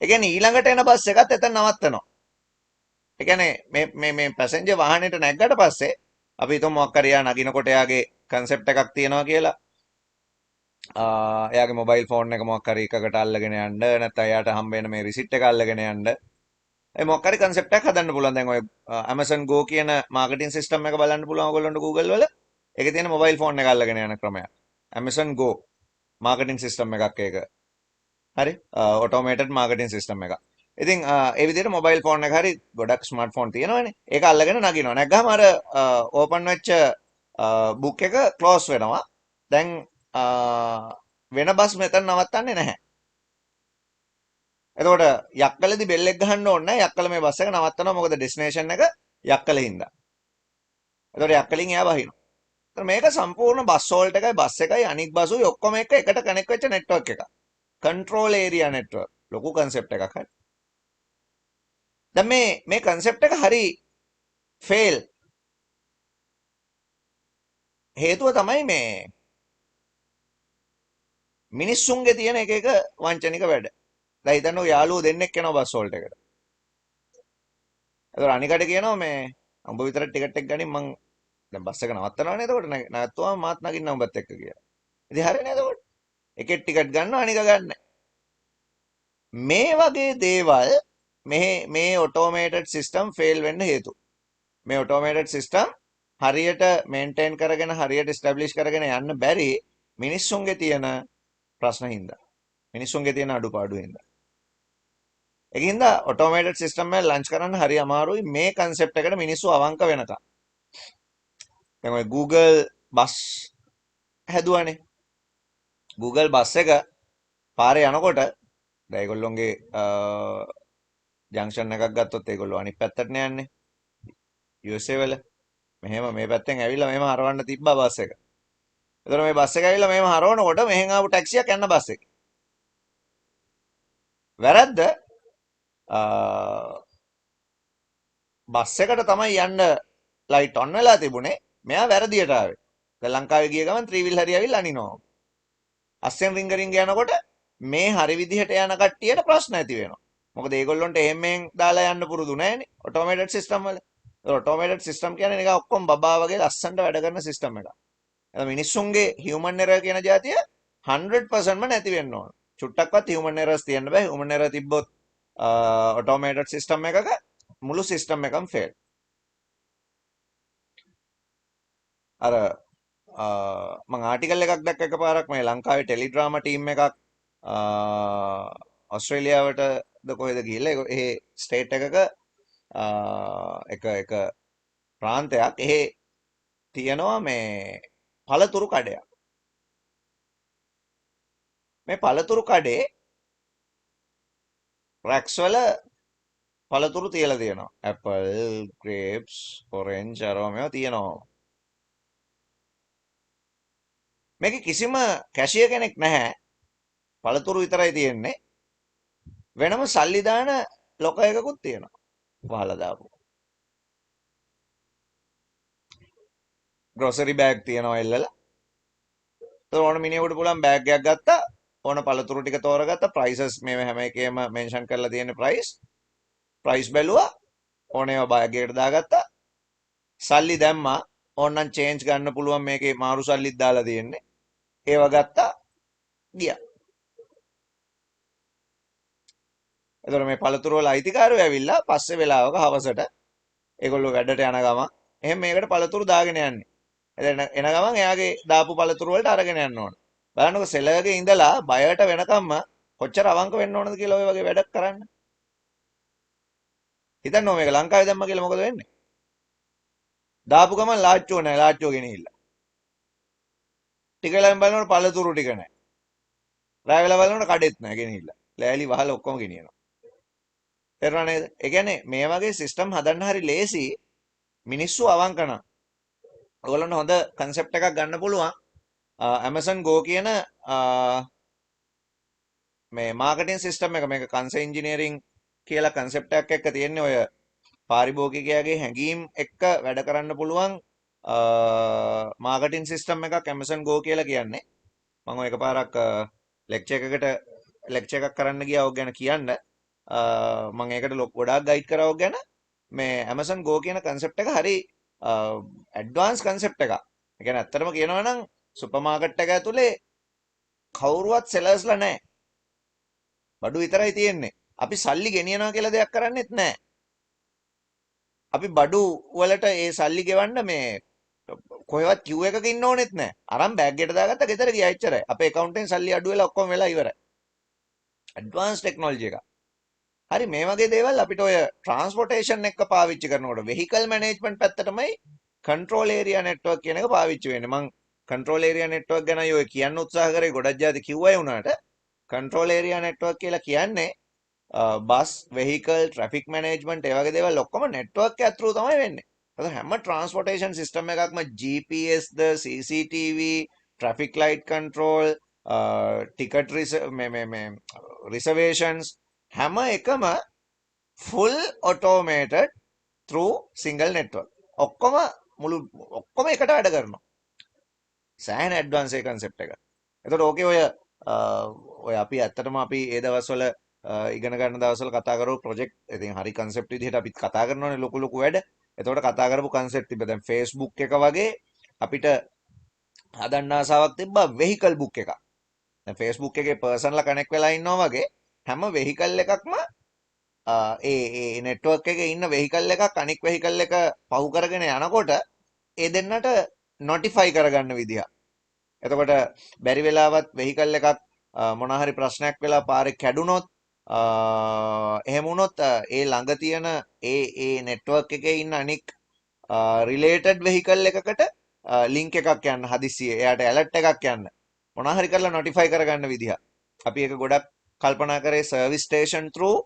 Speaker 1: ඒ කියන්නේ ඊළඟට එන බස් එකත් එතන නවත්තනවා. ඒ කියන්නේ මේ පැසෙන්ජර් වාහනේට නැග්ගට පස්සේ අපි හිතමු මොකක් හරි යා නගිනකොට එයාගේ කන්සෙප්ට් එකක් තියෙනවා කියලා. එයාගේ මොබයිල් ෆෝන් එක මොකක් හරි එකකට අල්ලගෙන යන්න නැත්නම් එයාට හම්බ වෙන මේ රිසිට් එක අල්ලගෙන යන්න. ඒ මොකක් හරි කන්සෙප්ට් එකක් හදන්න පුළුවන්. දැන් ඔය Amazon Go කියන මාකටිං සිස්ටම් එක බලන්න පුළුවන් ඔයගොල්ලන්ට Google වල. ඒකේ තියෙන මොබයිල් ෆෝන් එක අල්ලගෙන යන ක්‍රමයක්. Amazon Go මාකටිං සිස්ටම් එකක් ඒක. හරි ඔටෝමේටඩ් මාකටිං සිස්ටම් එකක්. ඉතින් ඒ විදිහට මොබයිල් ෆෝන් එක හරි ගොඩක් ස්මාර්ට් ෆෝන් තියෙනවනේ. ඒක අල්ලගෙන නගිනවා. නැග්ගාම අර ඕපන් වෙච්ච බුක් එක ක්ලෝස් වෙනවා. දැන් වෙන බස් මෙතන නවත්තන්නේ නැහැ. එතකොට යක්කලදී බෙල් එක ගහන්න ඕනේ නැහැ. යක්කල මේ බස් එක නවත්තනවා. මොකද ඩෙස්ටිනේෂන් එක යක්කලේ හින්දා. එතකොට යක්කලින් එයා බහිනවා. එතකොට මේක සම්පූර්ණ බස් හෝල්ට් එකයි බස් එකයි අනික් බසුයි ඔක්කොම එක එකට කනෙක්ට් වෙච්ච නෙට්වර්ක් එකක්. Control area network. ලොකු කන්සෙප්ට් එකක් හරි. දැන් මේ කන්සෙප්ට් එක හරි ෆේල්. හේතුව තමයි මේ මිනිස්සුන්ගේ තියෙන එක වංචනික වැඩ. දැන් හිතන්නකො යාළුවෝ දෙන්නෙක් යනවා බස් හෝල්ට් එකට. ඒතකොට අනිකට කියනවා මේ උඹ විතර ටිකට් එක ගනින් මං දැන් බස් එක නවත්තනවානේ එතකොට නැවතුවම මාත් නගින්න උඹත් එක්ක කියලා. ඉතින් හරිනේ එතකොට. එකෙක් ටිකට් ගන්නවා අනික ගන්න. මේ වගේ දේවල් මේ ඔටෝමේටඩ් සිස්ටම් ෆේල් වෙන්න හේතු. මේ ඔටෝමේටඩ් සිස්ටම් හරියට මේන්ටේන් කරගෙන හරියට ස්ටැබ්ලිෂ් කරගෙන යන්න බැරි මිනිස්සුන්ගේ තියෙන ප්‍රශ්න හින්දා. මිනිස්සුන්ගේ තියෙන අඩුපාඩු හින්දා. ඒකින්ද ඔටෝමේටඩ් සිස්ටම් එක ලන්ච් කරන්න හරි අමාරුයි මේ කන්සෙප්ට් එකට මිනිස්සු අවංක වෙනකම්. දැන් ඔය Google බස් හැදුවානේ. Google බස් එක පාරේ යනකොට දැන් ඒගොල්ලොන්ගේ ජංක්ෂන් එකක් ගත්තොත් ඒගොල්ලෝ අනිත් පැත්තට යන්නේ. USA වල මෙහෙම මේ පැත්තෙන් ඇවිල්ලා මෙහෙම හරවන්න තිබ්බා බස් එක. ඒතර මේ බස් එක ඇවිල්ලා මෙහෙම හරවනකොට මෙහෙන් ආපු ටැක්සියක් යන්න බස් එක. වැරද්ද බස් එකට තමයි යන්න ලයිට් ඔන් වෙලා තිබුණේ. මෙයා වැරදියට ආවේ. දැන් ලංකාවේ ගිය ගමන් ත්‍රිවිල් හරි ඇවිල්ලා අනිනවා. අස්සෙන් රිංග යනකොට මේ හරි විදිහට යන කට්ටියට ප්‍රශ්න ඇති වෙනවා. මොකද ඒගොල්ලොන්ට එහෙම දාලා යන්න පුරුදු නැහැනේ ඔටෝමේටඩ් සිස්ටම් වල. ඔටෝමේටඩ් සිස්ටම් කියන්නේ නිකන් ඔක්කොම බබා වගේ ලස්සනට වැඩ කරන සිස්ටම් එකක්. එතන මිනිස්සුන්ගේ හියුමන් එරර් කියන જાතිය 100%ම නැති වෙන්න ඕන. චුට්ටක්වත් හියුමන් එරර්ස් තියන්න බෑ. හියුමන් එරර් තිබ්බොත් ඔටෝමේටඩ් සිස්ටම් එකක මුළු සිස්ටම් එකම ෆේල්. අර මම ආටිකල් එකක් දැක්ක එකපාරක් මේ ලංකාවේ ටෙලිඩ්‍රාමා ටීම් එකක් ඔස්ට්‍රේලියාවටද කොහෙද ගිහිල්ලා ඒ ස්ටේට් එකක එක ප්‍රාන්තයක් එහෙ තියෙනවා මේ පළතුරු කඩයක්. මේ පළතුරු කඩේ රැක්ස් වල පළතුරු තියලා තියෙනවා. ඇපල්, ග්‍රේප්ස්, ඔරෙන්ජ් අරවා මේවා තියෙනවා. මේකේ කිසිම කැෂියර් කෙනෙක් නැහැ. පළතුරු විතරයි තියෙන්නේ. වෙනම සල්ලි දාන ලොක එකකුත් තියෙනවා. වහලා දාපු. ග්‍රොසරි බෑග් තියෙනවා එල්ලලා. ඒතකොට ඕන මිනිහෙකුට පුළුවන් බෑග් එකක් ගත්තා. ඕන පළතුරු ටික තෝරගත්තා. ප්‍රයිසස් මේ හැම එකේම මෙන්ෂන් කරලා තියෙන ප්‍රයිස් බැලුවා. ඕන ඒවා බෑග් එකට දාගත්තා. සල්ලි දැම්මා. ඕනනම් චේන්ජ් ගන්න පුළුවන් මේකේ මාරු සල්ලිත් දාලා තියෙන්නේ. ඒව ගත්තා. ගියා. එතකොට මේ පළතුරු වල අයිතිකාරයෝ ඇවිල්ලා පස්සේ වෙලාවක හවසට ඒගොල්ලෝ වැඩට යන ගමන් එහෙනම් මේකට පළතුරු දාගෙන යන්නේ. එතන එන ගමන් එයාගේ දාපු පළතුරු වලට අරගෙන යන්න ඕන. බලන්නකො සෙලර්ගේ ඉඳලා බයට වෙනකම්ම කොච්චර අවංක වෙන්න ඕනද කියලා ඔය වගේ වැඩක් කරන්න. හිතන්න මේක ලංකාවේ දැම්ම කියලා මොකද වෙන්නේ? දාපු ගමන් ලාච්චුව නැහැ ලාච්චුව ගෙනහිල්ලා. ටික වෙලාවෙන් බලනකොට පළතුරු ටික නැහැ. රාය වෙලා බලනකොට කඩෙත් නැහැ ගෙනහිල්ලා. ලෑලි වහලා ඔක්කොම ගෙනියනවා. තේරුණා නේද? ඒ කියන්නේ මේ වගේ සිස්ටම් හදන්න හරි ලේසි මිනිස්සු අවංක නම්. ඔයගොල්ලන්ට හොඳ කන්සෙප්ට් එකක් ගන්න පුළුවන්. Amazon Go කියන මේ මාකටිං සිස්ටම් එක මේක කන්සෙප් ඉන්ජිනියරින් කියලා කන්සෙප්ට් එකක් එක්ක තියෙන්නේ ඔය පාරිභෝගිකයාගේ හැඟීම් එක්ක වැඩ කරන්න පුළුවන් මාකටිං සිස්ටම් එකක් Amazon Go කියලා කියන්නේ. මම ඔය එකපාරක් ලෙක්චර් එකක් කරන්න ගියා ඔය ගැන කියන්න. මම ඒකට ගොඩාක් ගයිඩ් කරා ඔය ගැන. මේ Amazon Go කියන කන්සෙප්ට් එක හරි ඇඩ්වාන්ස් කන්සෙප්ට් එකක්. ඒ කියන්නේ ඇත්තටම කියනවා නම් සුපර් මාකට් එක ඇතුලේ කවුරුවත් සෙලර්ස්ලා නැහැ. බඩු විතරයි තියෙන්නේ. අපි සල්ලි ගෙනියනවා කියලා දෙයක් කරන්නේත් නැහැ. අපි බඩු වලට ඒ සල්ලි ගෙවන්න මේ කොහෙවත් queue එකක ඉන්න ඕනෙත් නැහැ. අරන් බෑග් එකට දාගත්තා ගෙදර ගියා එච්චරයි. අපේ account එකෙන් සල්ලි අඩු වෙලා ඔක්කොම වෙලා ඉවරයි. ඇඩ්වාන්ස් ටෙක්නොලොජි එක. හරි මේ වගේ දේවල් අපිට ඔය ට්‍රාන්ස්පෝර්ටේෂන් එක පාවිච්චි කරනකොට වෙහිකල් මැනේජ්මන්ට් පැත්තටමයි කන්ට්‍රෝල් ඒරියා නෙට්වර්ක් කියන එක පාවිච්චි වෙන්නේ. මම කන්ට්‍රෝල් ඒරියා නෙට්වර්ක් ගැන ඔය කියන්න උත්සාහ කරේ ගොඩක් જાති කිව්වයි වුණාට කන්ට්‍රෝල් ඒරියා නෙට්වර්ක් කියලා කියන්නේ බස් වෙහිකල් ට්‍රැෆික් මැනේජ්මන්ට් ඒ වගේ දේවල් ඔක්කොම නෙට්වර්ක් එක ඇතුළු තමයි වෙන්නේ. ඒතකොට හැම ට්‍රාන්ස්පෝර්ටේෂන් සිස්ටම් එකක්ම GPS ද CCTV traffic light control ticket reservations හැම එකම full automated through single network. ඔක්කොම එකට වැඩ කරනවා. සෑහෙන ඇඩ්වාන්ස් ඒ කන්සෙප්ට් එක. එතකොට ඕකේ ඔය අපි ඇත්තටම අපි ඒ දවස්වල ඉගෙන ගන්න දවස්වල කතා කරපු ප්‍රොජෙක්ට් ඉතින් හරි කන්සෙප්ට් විදිහට අපි කතා කරනවානේ ලොකු වැඩ. එතකොට කතා කරපු කන්සෙප්ට් තිබ්බ දැන් Facebook එක වගේ අපිට හදන්න ආසාවක් තිබ්බා වෙහිකල් බුක් එකක්. Facebook එකේ පර්සන්ලා කනෙක්ට් වෙලා ඉන්නවා වගේ හැම වෙහිකල් එකක්ම ඒ නෙට්වර්ක් එකේ ඉන්න වෙහිකල් එකක් අනික් වෙහිකල් එක පහු කරගෙන යනකොට ඒ දෙන්නට නොටිෆයි කරගන්න විදිහ. එතකොට බැරි වෙලාවත් වෙහිකල් එකක් මොනවා හරි ප්‍රශ්නයක් වෙලා පාරේ කැඩුනොත් එහෙම වුණොත් ඒ ළඟ තියෙන ඒ නෙට්වර්ක් එකේ ඉන්න අනික් රිලේටඩ් වෙහිකල් එකකට ලින්ක් එකක් යන්න හදිස්සියේ එයාට ඇලර්ට් එකක් යන්න මොනවා හරි කරලා නොටිෆයි කරගන්න විදිහ. අපි ඒක ගොඩක් කල්පනා කරේ සර්විස් ස්ටේෂන් through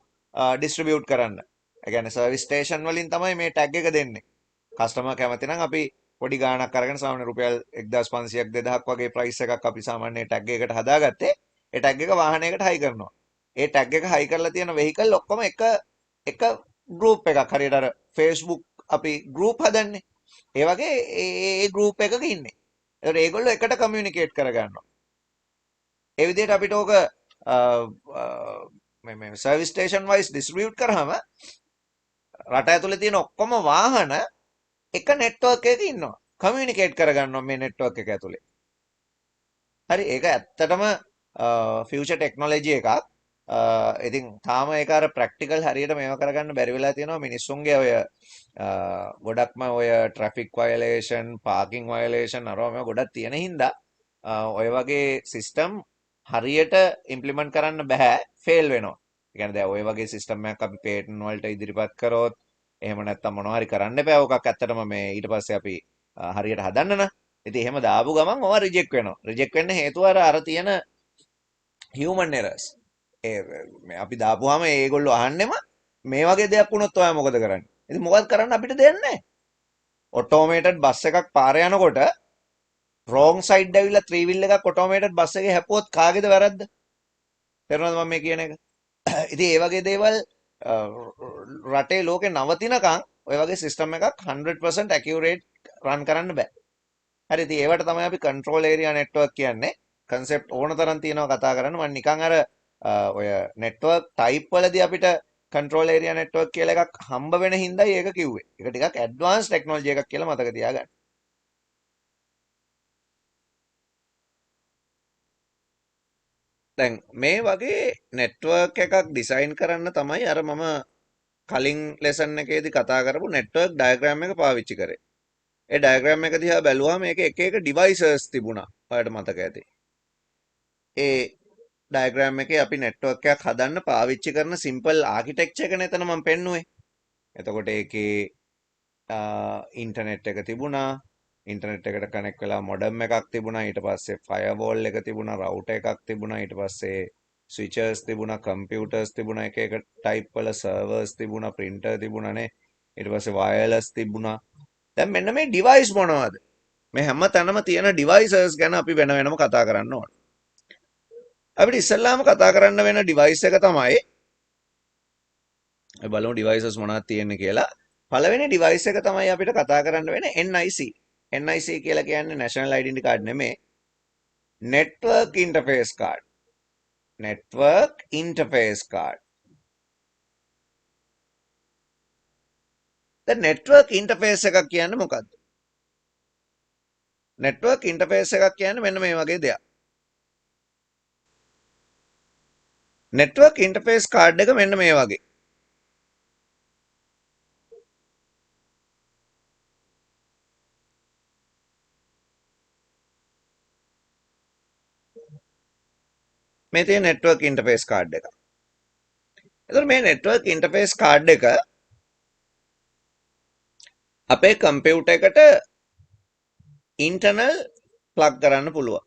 Speaker 1: ඩිස්ට්‍රිබියුට් කරන්න. ඒ කියන්නේ සර්විස් ස්ටේෂන් වලින් තමයි මේ ටැග් එක දෙන්නේ. කස්ටමර් කැමති නම් අපි පොඩි ගාණක් අරගෙන සාමාන්‍ය රුපියල් 1500ක් 2000ක් වගේ ප්‍රයිස් එකක් අපි සාමාන්‍ය ටැග් එකකට හදාගත්තේ. ඒ ටැග් එක වාහනයකට හයි කරනවා. ඒ ටැග් එක හයි කරලා තියෙන වෙහිකල් ඔක්කොම එක ගෲප් එකක් හරියට අර Facebook අපි ගෲප් හදන්නේ. ඒ වගේ ඒ ගෲප් එකක ඉන්නේ. ඒතකොට ඒගොල්ලෝ එකට කමියුනිකේට් කරගන්නවා. ඒ විදිහට අපිට ඕක මේ සර්විස් ස්ටේෂන් වයිස් ඩිස්ට්‍රිබියුට් කරාම රට ඇතුලේ තියෙන ඔක්කොම වාහන එක නෙට්වර්ක් එකක ඉන්නවා. කමියුනිකේට් කරගන්නවා මේ නෙට්වර්ක් එක ඇතුලේ. හරි ඒක ඇත්තටම ෆියුචර් ටෙක්නොලොජි එකක්. ඉතින් තාම ඒක අර ප්‍රැක්ටිකල් හරියට මේව කරගන්න බැරි වෙලා තියෙනවා මිනිස්සුන්ගේ ඔය ගොඩක්ම ඔය ට්‍රැෆික් වයලේෂන්, පාකින් වයලේෂන් අරවා මේවා ගොඩක් තියෙන හින්දා ඔය වගේ සිස්ටම් හරියට ඉම්ප්ලිමන්ට් කරන්න බෑ ෆේල් වෙනවා. ඒ කියන්නේ දැන් ඔය වගේ සිස්ටම් එකක් අපි පේටන්ට් වලට ඉදිරිපත් කරොත් එහෙම නැත්නම් මොනවා හරි කරන්න එපා. ඔකක් ඇත්තටම මේ ඊට පස්සේ අපි හරියට හදන්න නම්. ඉතින් එහෙම දාපු ගමන් ඔවා රිජෙක්ට් වෙනවා. රිජෙක්ට් වෙන්න හේතුව අර තියෙන හියුමන් එරර්ස්. අපි දාපුවාම ඒගොල්ලෝ අහන්නෙම මේ වගේ දෙයක් වුණොත් ඔයා මොකද කරන්නේ? ඉතින් මොකද කරන්න අපිට දෙයක් නැහැ. ඔටෝමේටඩ් බස් එකක් පාරේ යනකොට රෝං සයිඩ් ඇවිල්ලා ත්‍රී වීල් එකක් ඔටෝමේටඩ් බස් එකේ හැපුවොත් කාගේද වැරද්ද? තේරුණාද මම මේ කියන එක? ඉතින් ඒ වගේ දේවල් රටේ ලෝකේ නවතිනකන් ඔය වගේ සිස්ටම් එකක් 100% ඇකියුරේට් රන් කරන්න බෑ. හරි ඉතින් ඒවට තමයි අපි කන්ට්‍රෝල් ඒරියා නෙට්වර්ක් කියන්නේ. කන්සෙප්ට් ඕන තරම් තියෙනවා කතා කරන්න. මම නිකන් අර ඔය නෙට්වර්ක් ටයිප් වලදී අපිට කන්ට්‍රෝල් ඒරියා නෙට්වර්ක් කියලා එකක් හම්බ වෙන හින්දායි ඒක කිව්වේ. ඒක ටිකක් ඇඩ්වාන්ස් ටෙක්නොලොජි එකක් කියලා මතක තියාගන්න. දැන් මේ වගේ නෙට්වර්ක් එකක් ඩිසයින් කරන්න තමයි අර මම කලින් ලෙසන් එකේදී කතා කරපු නෙට්වර්ක් ඩයග්‍රෑම් එක පාවිච්චි කරේ. ඒ ඩයග්‍රෑම් එක දිහා බැලුවාම මේකේ එක එක ඩිවයිසස් තිබුණා. ඔයාලට මතක ඇති. ඒ ඩයග්‍රෑම් එකේ අපි නෙට්වර්ක් එකක් හදන්න පාවිච්චි කරන සිම්පල් ආකිටෙක්චර් එක නේතන මම පෙන්නුවේ. එතකොට ඒකේ ඉන්ටර්නෙට් එක තිබුණා. ඉන්ටර්නෙට් එකට කනෙක්ට් වෙලා මොඩම් එකක් තිබුණා. ඊට පස්සේ ෆයර්වෝල් එක තිබුණා. රවුටර් එකක් තිබුණා. ඊට පස්සේ ස්විචර්ස් තිබුණා. කම්පියුටර්ස් තිබුණා. එක එක ටයිප් වල සර්වර්ස් තිබුණා. ප්‍රින්ටර් තිබුණානේ. ඊට පස්සේ වයර්ලස් තිබුණා. දැන් මෙන්න මේ ඩිවයිස් මොනවද? මේ හැම තැනම තියෙන ඩිවයිසස් ගැන අපි වෙන වෙනම කතා කරන්න ඕන. අපිට ඉස්සෙල්ලාම කතා කරන්න වෙන ඩිවයිස් එක තමයි බලමු ඩිවයිසස් මොනවද තියෙන්නේ කියලා. පළවෙනි ඩිවයිස් එක තමයි අපිට කතා කරන්න වෙන්නේ NIC. NIC කියලා කියන්නේ National Identity Card නෙමෙයි. Network Interface Card. Network Interface Card. දැන් network interface එකක් කියන්නේ මොකක්ද? network interface එකක් කියන්නේ මෙන්න මේ වගේ දෙයක්. network interface card එක මෙන්න මේ වගේ. මේ තියෙන network interface card එක. එතකොට මේ network interface card එක අපේ කම්පියුටර් එකට internal plug කරන්න පුළුවන්.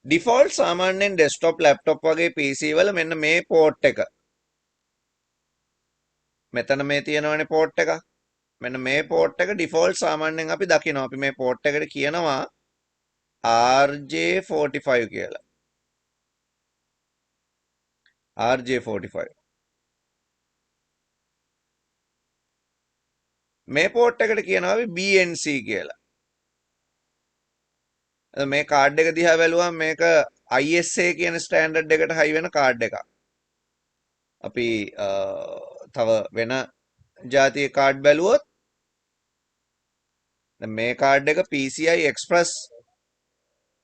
Speaker 1: default සාමාන්‍යයෙන් desktop laptop වගේ PC වල මෙන්න මේ port එක. මෙතන මේ තියෙනවනේ port එක. මෙන්න මේ port එක default සාමාන්‍යයෙන් අපි දකිනවා. අපි මේ port එකට කියනවා RJ45 කියලා. RJ45. මේ port එකට කියනවා අපි BNC කියලා. මේ කාඩ් එක දිහා බැලුවම මේක ISA කියන ස්ටෑන්ඩඩ් එකට හයි වෙන කාඩ් එකක්. අපි තව වෙන ජාතියේ කාඩ් බැලුවොත් මේ කාඩ් එක PCI Express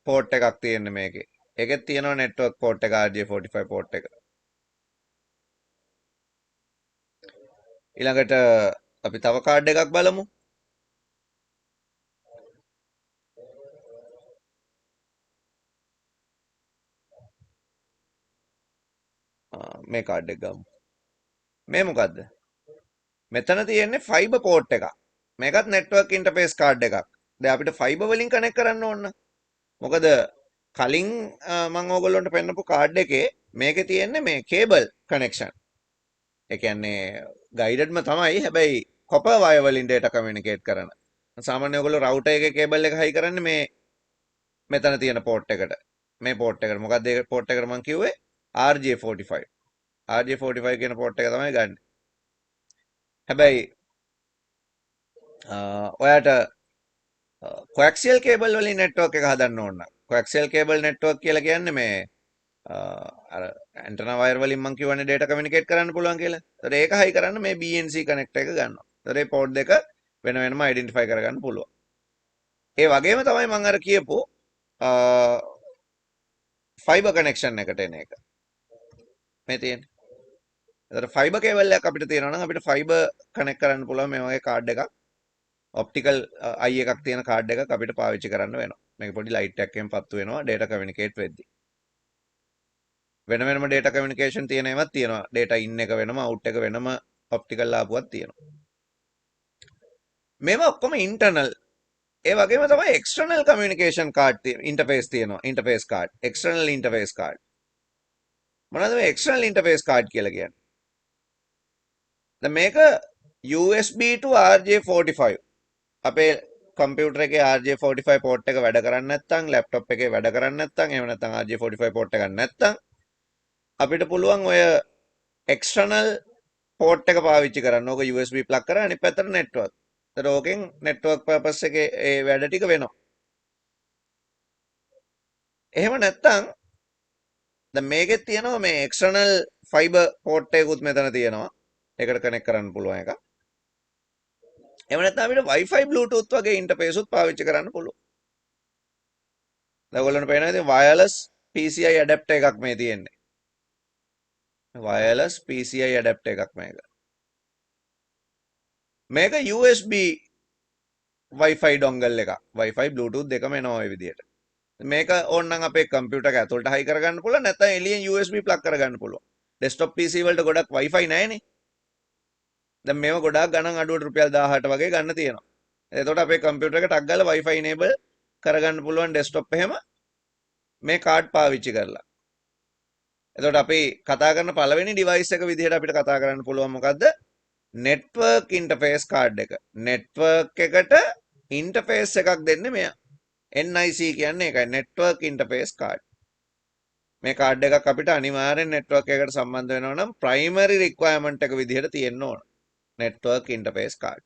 Speaker 1: port එකක් තියෙන්නේ මේකේ. ඒකෙත් තියෙනවා network port එක RJ45 port එක. ඊළඟට අපි තව කාඩ් එකක් බලමු. මේ කාඩ් එක ගමු. මේ මොකද්ද? මෙතන තියෙන්නේ ෆයිබර් පෝට් එකක්. මේකත් නෙට්වර්ක් ඉන්ටර්ෆේස් කාඩ් එකක්. දැන් අපිට ෆයිබර් වලින් කනෙක්ට් කරන්න ඕන. මොකද කලින් මම ඕගොල්ලන්ට පෙන්නපු කාඩ් එකේ මේකේ තියෙන්නේ මේ කේබල් කනෙක්ෂන්. ඒ කියන්නේ ගයිඩඩ්ම තමයි. හැබැයි කොපර් වයර් වලින් data communicate කරන. සාමාන්‍යයෙන් ඔයගොල්ලෝ රවුටර් එකේ කේබල් එක හයි කරන්නේ මේ මෙතන තියෙන පෝට් එකට. මේ පෝට් එකට. මොකද්ද ඒ පෝට් එකට මම කිව්වේ? RJ45. RJ45 කියන පෝට් එක තමයි ගන්න. හැබැයි ඔයාට කොක්සියල් කේබල් වලින් නෙට්වර්ක් එක හදන්න ඕන. කොක්සියල් කේබල් නෙට්වර්ක් කියලා කියන්නේ මේ අර ඇන්ටනා වයර් වලින් මම කියවනේ data communicate කරන්න පුළුවන් කියලා. ඒතර ඒක හයි කරන්න මේ BNC කනෙක්ටර් එක ගන්නවා. ඒතර මේ පෝට් දෙක වෙන වෙනම අයිඩෙන්ටිෆයි කරගන්න පුළුවන්. ඒ වගේම තමයි මම අර කියපු ෆයිබර් කනෙක්ෂන් එකට එන එක. මේ තියෙන්නේ. ඒතර ෆයිබර් කේබල් එකක් අපිට තියෙනවා නම් අපිට ෆයිබර් කනෙක්ට් කරන්න පුළුවන් මේ වගේ කාඩ් එකක්. ඔප්ටිකල් අයි එකක් තියෙන කාඩ් එකක් අපිට පාවිච්චි කරන්න වෙනවා. මේක පොඩි ලයිට් එකකින් පත්තු වෙනවා data communicate වෙද්දී. වෙන වෙනම data communication තියෙන ඒවාත් තියෙනවා. data in එක වෙනම out එක වෙනම ඔප්ටිකල් ආපුවක් තියෙනවා. මේවා ඔක්කොම internal. ඒ වගේම තමයි external communication card interface තියෙනවා. interface card. external interface card. මොනවද මේ external interface card කියලා කියන්නේ? දැන් මේක USB to RJ45. අපේ කම්පියුටර් එකේ RJ45 port එක වැඩ කරන්නේ නැත්නම් laptop එකේ වැඩ කරන්නේ නැත්නම් එහෙම නැත්නම් RJ45 port එකක් නැත්නම් අපිට පුළුවන් ඔය external port එක පාවිච්චි කරන්න. ඕක USB plug කරලා අනිත් පැත්තට network. ඒතර ඕකෙන් network purpose එකේ ඒ වැඩ ටික වෙනවා. එහෙම නැත්නම් දැන් මේකෙත් තියෙනවා මේ external fiber port එකකුත් මෙතන තියෙනවා. ඒකට කනෙක්ට් කරන්න පුළුවන් එක. එහෙම නැත්නම් අපිට Wi-Fi Bluetooth වගේ ඉන්ටර්ෆේස් උත් පාවිච්චි කරන්න පුළුවන්. දැන් ඔයගොල්ලන්ට පේනවා ඉතින් wireless PCI adapter එකක් මේ තියෙන්නේ. wireless PCI adapter එකක් මේක. මේක USB Wi-Fi dongle එකක්. Wi-Fi Bluetooth දෙකම එනවා මේ විදිහට. මේක ඕනනම් අපේ කම්පියුටර් එක ඇතුළට හයි කරගන්න පුළුවන් නැත්නම් එළියෙන් USB plug කරගන්න පුළුවන්. desktop PC වලට ගොඩක් Wi-Fi නැහැනේ. දැන් මේව ගොඩාක් ගණන් අඩුවට රුපියල් 1000ට වගේ ගන්න තියෙනවා. එතකොට අපේ කම්පියුටර් එක ටක් ගාලා Wi-Fi enable කරගන්න පුළුවන් desktop එහෙම මේ කාඩ් පාවිච්චි කරලා. එතකොට අපි කතා කරන පළවෙනි device එක විදිහට අපිට කතා කරන්න පුළුවන් මොකද්ද? network interface card එක. network එකට interface එකක් දෙන්නේ මෙයා. NIC කියන්නේ ඒකයි network interface card. මේ කාඩ් එකක් අපිට අනිවාර්යෙන් network එකට සම්බන්ධ වෙනවා නම් primary requirement එක විදිහට තියෙන්න ඕන. network interface card.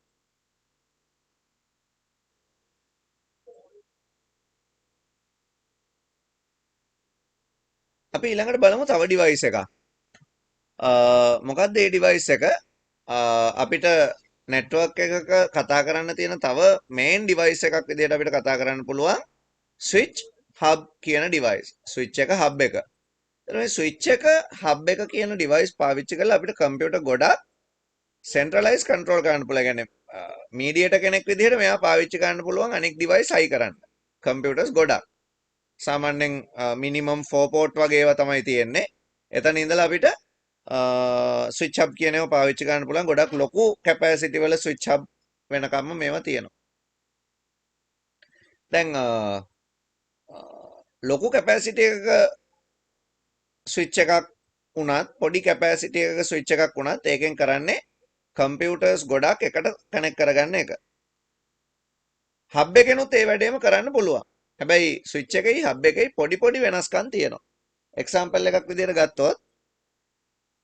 Speaker 1: අපි ඊළඟට බලමු තව device එකක්. මොකක්ද මේ device එක? අපිට network එකක කතා කරන්න තියෙන තව main device එකක් විදිහට අපිට කතා කරන්න පුළුවන් switch hub කියන device. switch එක hub එක. එතන මේ switch එක hub එක කියන device පාවිච්චි කරලා අපිට computer ගොඩක් centralized control කරන්න පුළුවන්. يعني mediator කෙනෙක් විදිහට මෙයා පාවිච්චි කරන්න පුළුවන් අනෙක් device හයි කරන්න. computers ගොඩක්. සාමාන්‍යයෙන් minimum 4 port වගේ ඒවා තමයි තියෙන්නේ. එතන ඉඳලා අපිට ස්විච් හබ් කියන ඒවා පාවිච්චි කරන්න පුළුවන්. ගොඩක් ලොකු කැපැසිටි වල ස්විච් හබ් වෙනකම්ම මේවා තියෙනවා. දැන් ලොකු කැපැසිටි එකක ස්විච් එකක් වුණත් පොඩි කැපැසිටි එකක ස්විච් එකක් වුණත් ඒකෙන් කරන්නේ කම්පියුටර්ස් ගොඩක් එකට කනෙක්ට් කරගන්න එක. හබ් එකෙනුත් ඒ වැඩේම කරන්න පුළුවන්. හැබැයි ස්විච් එකයි හබ් එකයි පොඩි වෙනස්කම් තියෙනවා. එක්සැම්පල් එකක් විදිහට ගත්තොත්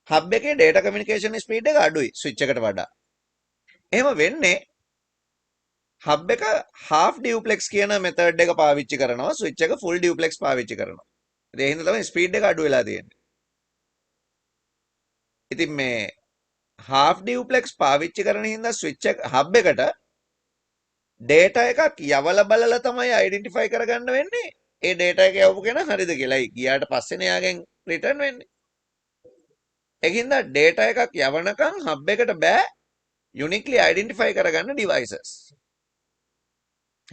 Speaker 1: හබ් එකේ data communication speed එක අඩුයි ස්විච් එකට වඩා. එහෙම වෙන්නේ හබ් එක half duplex කියන method එක පාවිච්චි කරනවා ස්විච් එක full duplex පාවිච්චි කරනවා. ඒ හින්දා තමයි ස්පීඩ් එක අඩු වෙලා තියෙන්නේ. ඉතින් මේ half duplex පාවිච්චි කරන හින්දා ස්විච් එක හබ් එකට data එකක් යවලා බලලා තමයි identify කරගන්න වෙන්නේ ඒ ඩේටා එක යවපු කෙනා හරිද කියලා. ගියාට පස්සේනේ යාගෙන් රිටර්න් වෙන්නේ. ඒකින්ද ඩේටා එකක් යවනකම් හබ් එකට බෑ යුනික්ලි අයිඩෙන්ටිෆයි කරගන්න ඩිවයිසස්.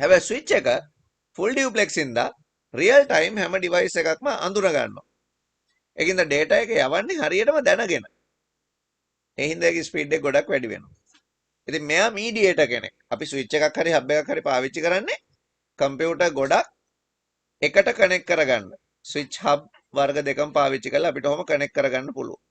Speaker 1: හැබැයි ස්විච් එක ෆුල් ඩියුප්ලෙක්ස් ඉඳලා රියල් ටයිම් හැම ඩිවයිස් එකක්ම අඳුර ගන්නවා. ඒකින්ද ඩේටා එක යවන්නේ හරියටම දැනගෙන. ඒ හින්දා ඒකේ ස්පීඩ් එක ගොඩක් වැඩි වෙනවා. ඉතින් මෙයා මීඩියේටර් කෙනෙක්. අපි ස්විච් එකක් හරි හබ් එකක් හරි පාවිච්චි කරන්නේ කම්පියුටර් ගොඩක් එකට කනෙක්ට් කරගන්න. ස්විච් හබ් වර්ග දෙකම පාවිච්චි කරලා අපිට ඔහොම කනෙක්ට් කරගන්න පුළුවන්.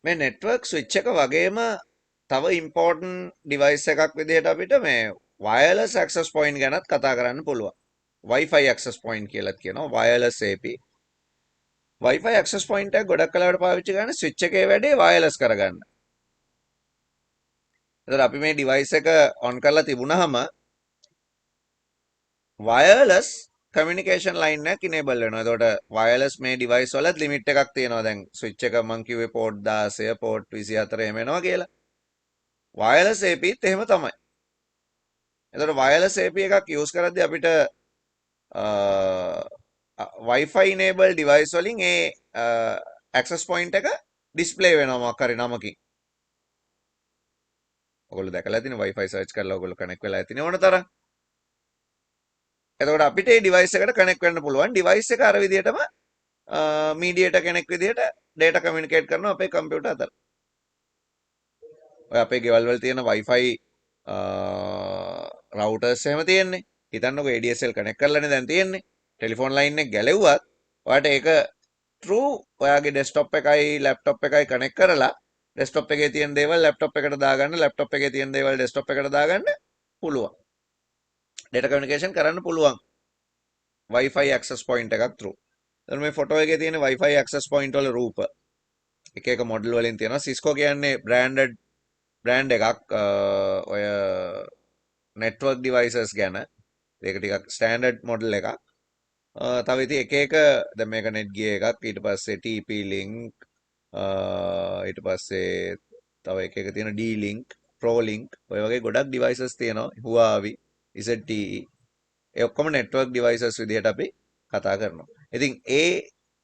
Speaker 1: මේ නෙට්වර්ක් ස්විච් එක වගේම තව ඉම්පෝර්ටන්ට් ඩිවයිස් එකක් විදිහට අපිට මේ වයර්ලස් ඇක්සස් පොයින්ට් ගැනත් කතා කරන්න පුළුවන්. Wi-Fi access point කියලා කියනවා wireless AP. Wi-Fi access point එක ගොඩක් කලාවට පාවිච්චි කරන්නේ ස්විච් එකේ වැඩේ වයර්ලස් කරගන්න. එතකොට අපි මේ ඩිවයිස් එක ඔන් කරලා තිබුණාම වයර්ලස් කමියුනිකේෂන් ලයින් එකක් ඉනේබල් වෙනවා. එතකොට වයර්ලස් මේ ඩිවයිස් වලත් ලිමිට් එකක් තියෙනවා. දැන් ස්විච් එක මං කිව්වේ පෝට් 16 පෝට් 24 එහෙම එනවා කියලා. වයර්ලස් APත් එහෙම තමයි. එතකොට වයර්ලස් AP එකක් යූස් කරද්දී අපිට Wi-Fi enable device වලින් ඒ access point එක display වෙනවා මොකක් හරි නමකින්. ඔයගොල්ලෝ දැකලා ඇතිනේ Wi-Fi search කරලා ඔයගොල්ලෝ connect වෙලා ඇතිනේ ඕන තරම්. එතකොට අපිට මේ device එකට connect වෙන්න පුළුවන්. device එක අර විදිහටම mediator කෙනෙක් විදිහට data communicate කරනවා අපේ computer අතර. ඔය අපේ ගෙවල් වල තියෙන Wi-Fi routers එහෙම තියෙන්නේ. හිතන්නකෝ ADSL connect කරලානේ දැන් තියෙන්නේ. ටෙලිෆෝන් ලයින් එක ගැලෙව්වත් ඔයාලට ඒක true ඔයාගේ desktop එකයි laptop එකයි connect කරලා desktop එකේ තියෙන දේවල් laptop එකට දාගන්න laptop එකේ තියෙන දේවල් desktop එකට දාගන්න පුළුවන්. data communication කරන්න පුළුවන්. Wi-Fi access point එකක් through. එතන මේ ෆොටෝ එකේ තියෙන Wi-Fi access point වල රූප එක එක මොඩල් වලින් තියෙනවා. Cisco කියන්නේ brand එකක් ඔය network devices ගැන. ඒක ටිකක් standard model එකක්. තව ඉතින් එක එක දැන් මේක Netgear එකක් ඊට පස්සේ TP link ඊට පස්සේ තව එක එක තියෙන D-Link ProLink ඔය වගේ ගොඩක් devices තියෙනවා Huawei ZTE ඒ ඔක්කොම network devices විදිහට අපි කතා කරනවා. ඉතින්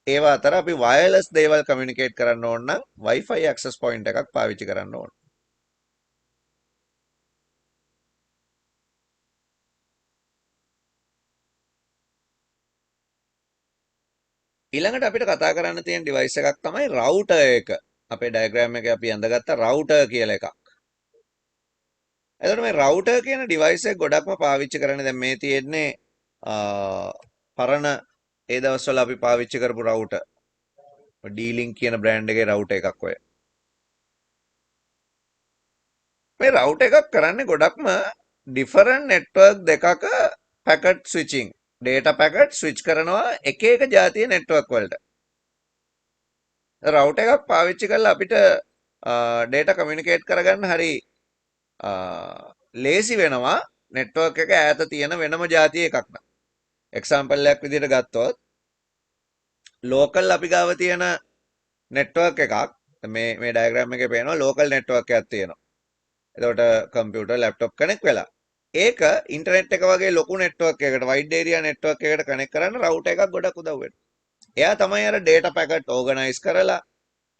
Speaker 1: ඒවා අතර අපි wireless දේවල් communicate කරන්න ඕන නම් Wi-Fi access point එකක් පාවිච්චි කරන්න ඕන. ඊළඟට අපිට කතා කරන්න තියෙන device එකක් තමයි router එක. අපේ diagram එකේ අපි අඳගත්ත router කියලා එකක්. එතකොට මේ router කියන device එක ගොඩක්ම පාවිච්චි කරන්නේ දැන් මේ තියෙන්නේ පරණ ඒ දවස්වල අපි පාවිච්චි කරපු router. D-Link කියන brand එකේ router එකක් ඔය. මේ router එකක් කරන්නේ ගොඩක්ම different network දෙකක packet switching. data packet switch කරනවා එක එක ජාතිය network වලට. router එකක් පාවිච්චි කරලා අපිට data communicate කරගන්න හරි ලේසි වෙනවා network එක ඈත තියෙන වෙනම ජාතිය එකක් නම්. example එකක් විදිහට ගත්තොත් local අපි ගාව තියෙන network එකක් මේ diagram එකේ පේනවා local network එකක් තියෙනවා. එතකොට computer laptop connect වෙලා. ඒක ඉන්ටර්නෙට් එක වගේ ලොකු network එකකට wide area network එකකට connect කරන්න router එකක් ගොඩක් උදව් වෙනවා. එයා තමයි අර data packet organize කරලා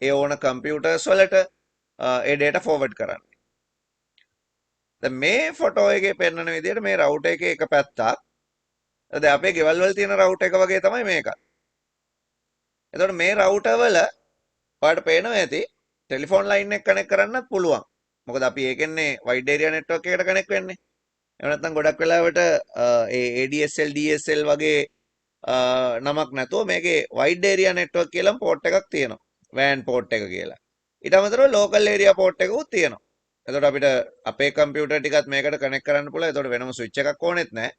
Speaker 1: ඒ ඕන computers වලට ඒ data forward කරන්නේ. දැන් මේ ෆොටෝ එකේ පෙන්වන විදිහට මේ router එකේ එක පැත්තක් දැන් අපේ ගෙවල් වල තියෙන router එක වගේ තමයි මේක. එතකොට මේ router වල ඔයාලට පේනවා ඇති ටෙලිෆෝන් ලයින් එක කනෙක්ට් කරන්නත් පුළුවන්. මොකද අපි ඒකෙන්නේ wide area network එකට කනෙක්ට් වෙන්නේ. එහෙම නැත්නම් ගොඩක් වෙලාවට ඒ ADSL DSL වගේ නමක් නැතුව මේකේ wide area network කියලා පෝට් එකක් තියෙනවා. WAN පෝට් එක කියලා. ඊට අමතරව local area පෝට් එකකුත් තියෙනවා. එතකොට අපිට අපේ කම්පියුටර් ටිකත් මේකට කනෙක්ට් කරන්න පුළුවන්. එතකොට වෙනම ස්විච් එකක් ඕනෙත් නැහැ.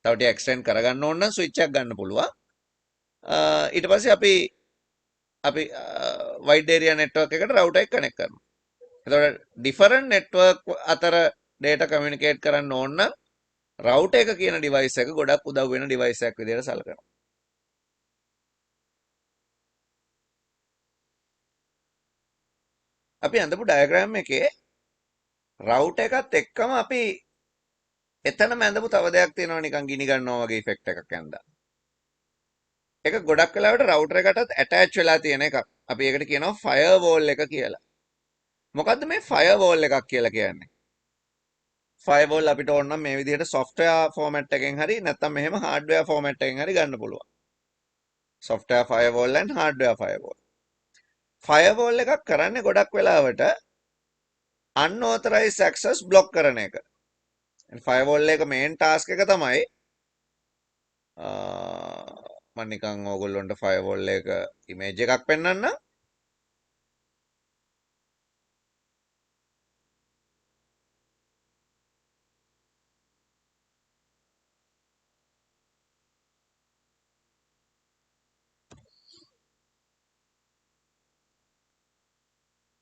Speaker 1: තව ටික එක්ස්ටෙන්ඩ් කරගන්න ඕන නම් ස්විච් එකක් ගන්න පුළුවන්. ඊට පස්සේ අපි wide area network එකට router එක කනෙක්ට් කරනවා. එතකොට different network අතර data communicate කරන්න ඕන නම් router එක කියන device එක ගොඩක් උදව් වෙන device එකක් විදිහට සලකනවා. අපි අඳපු ඩයග්‍රෑම් එකේ රවුටර් එකත් එක්කම අපි එතනම ඇඳපු තව දෙයක් තියෙනවා නිකන් ගිනි ගන්නවා වගේ ඉෆෙක්ට් එකක් ඇඳලා. ඒක ගොඩක් වෙලාවට රවුටර් එකටත් ඇටච් වෙලා තියෙන එකක්. අපි ඒකට කියනවා ෆයර්වෝල් එක කියලා. මොකද්ද මේ ෆයර්වෝල් එකක් කියලා කියන්නේ? ෆයර්වෝල් අපිට ඕන නම් මේ විදිහට software format එකෙන් හරි නැත්නම් මෙහෙම hardware format එකෙන් හරි ගන්න පුළුවන්. software firewall and hardware firewall. Firewall එකක් කරන්නේ ගොඩක් වෙලාවට unauthorized access block කරන එක. ෆයර්වෝල් එක මේන් ටාස්ක් එක තමයි මම නිකන් ඕගොල්ලන්ට ෆයර්වෝල් එක ඉමේජ් එකක් පෙන්වන්නම්.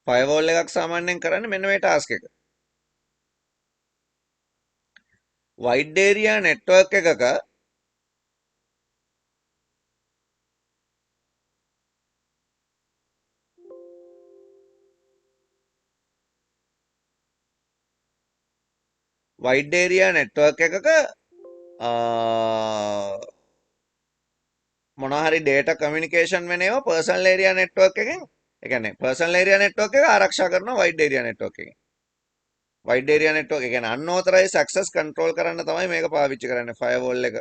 Speaker 1: ෆයර්වෝල් එකක් සාමාන්‍යයෙන් කරන්නේ මෙන්න මේ ටාස්ක් එක. වයිඩ් ඒරියා නෙට්වර්ක් එකක වයිඩ් ඒරියා නෙට්වර්ක් එකක මොනවා හරි data communication වෙන ඒවා personal area network එකෙන් ඒ කියන්නේ personal area network එක ආරක්ෂා කරනවා wide area network එකෙන්. wide area network ඒ කියන්නේ unauthorized access control කරන්න තමයි මේක පාවිච්චි කරන්නේ firewall එක.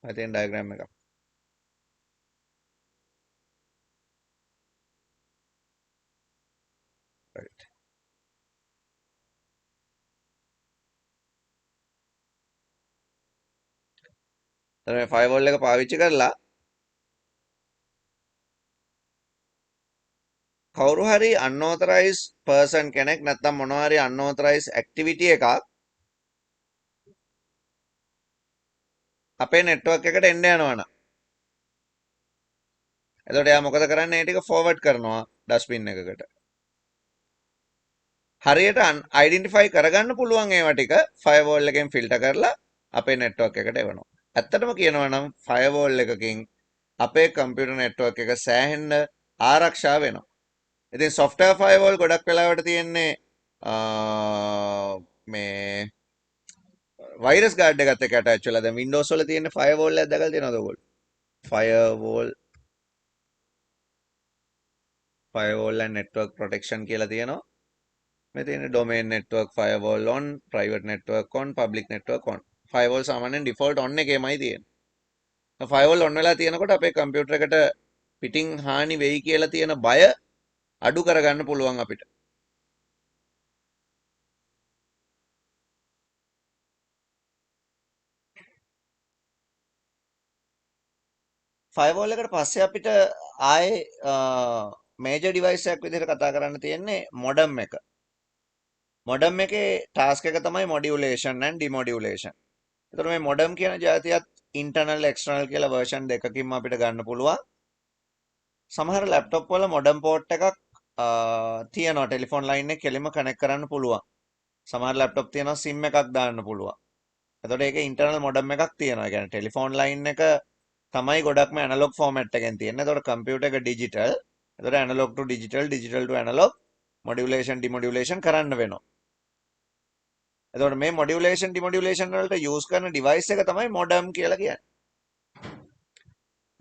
Speaker 1: මම diagram එක. right. දැන් මේ firewall එක පාවිච්චි කරලා කවුරු හරි unauthorized person කෙනෙක් නැත්නම් මොනවා හරි unauthorized activity එකක් අපේ network එකට එන්න යනවා නම් එතකොට එයා මොකද කරන්නේ? ඒ ටික forward කරනවා dustbin එකකට. හරියට අයිඩෙන්ටිෆයි කරගන්න පුළුවන් ඒවා ටික ෆයර්වෝල් එකෙන් ෆිල්ටර් කරලා අපේ නෙට්වර්ක් එකට එවනවා. ඇත්තටම කියනවා නම් ෆයර්වෝල් එකකින් අපේ කම්පියුටර් නෙට්වර්ක් එක සෑහෙන්න ආරක්ෂා වෙනවා. ඉතින් software firewall ගොඩක් වෙලාවට තියෙන්නේ මේ වෛරස් ගාඩ් එකත් එක්ක ඇටච් වෙලා දැන් Windows වල තියෙන firewall එකක් දැකලා තියෙනවද ඔයගොල්ලෝ? firewall and network protection කියලා තියෙනවා. මේ තියෙන domain network firewall on, private network on, public network on. firewall සාමාන්‍යයෙන් default on එකේමයි තියෙන්නේ. firewall on වෙලා තියෙනකොට අපේ කම්පියුටර් එකට පිටින් හානි වෙයි කියලා තියෙන බය අඩු කරගන්න පුළුවන් අපිට. firewall එකට පස්සේ අපිට ආයේ major device එකක් විදිහට කතා කරන්න තියෙන්නේ modem එක. modem එකේ task එක තමයි modulation and demodulation. එතකොට මේ modem කියන જાතියත් internal external කියලා version දෙකකින්ම අපිට ගන්න පුළුවන්. සමහර laptop වල modem port එකක් තියෙනවා ටෙලිෆෝන් ලයින් එක කෙලින්ම කනෙක්ට් කරන්න පුළුවන්. සමහර laptop තියෙනවා SIM එකක් දාන්න පුළුවන්. එතකොට ඒකේ internal modem එකක් තියෙනවා. ඒ කියන්නේ ටෙලිෆෝන් ලයින් එක තමයි ගොඩක්ම ඇනලොග් ෆෝමැට් එකෙන් තියෙන්නේ. එතකොට කම්පියුටර් එක ඩිජිටල්. එතකොට ඇනලොග් ටු ඩිජිටල්, ඩිජිටල් ටු ඇනලොග් මොඩියුලේෂන් ඩිමොඩියුලේෂන් කරන්න වෙනවා. එතකොට මේ මොඩියුලේෂන් ඩිමොඩියුලේෂන් වලට යූස් කරන ඩිවයිස් එක තමයි මොඩම් කියලා කියන්නේ.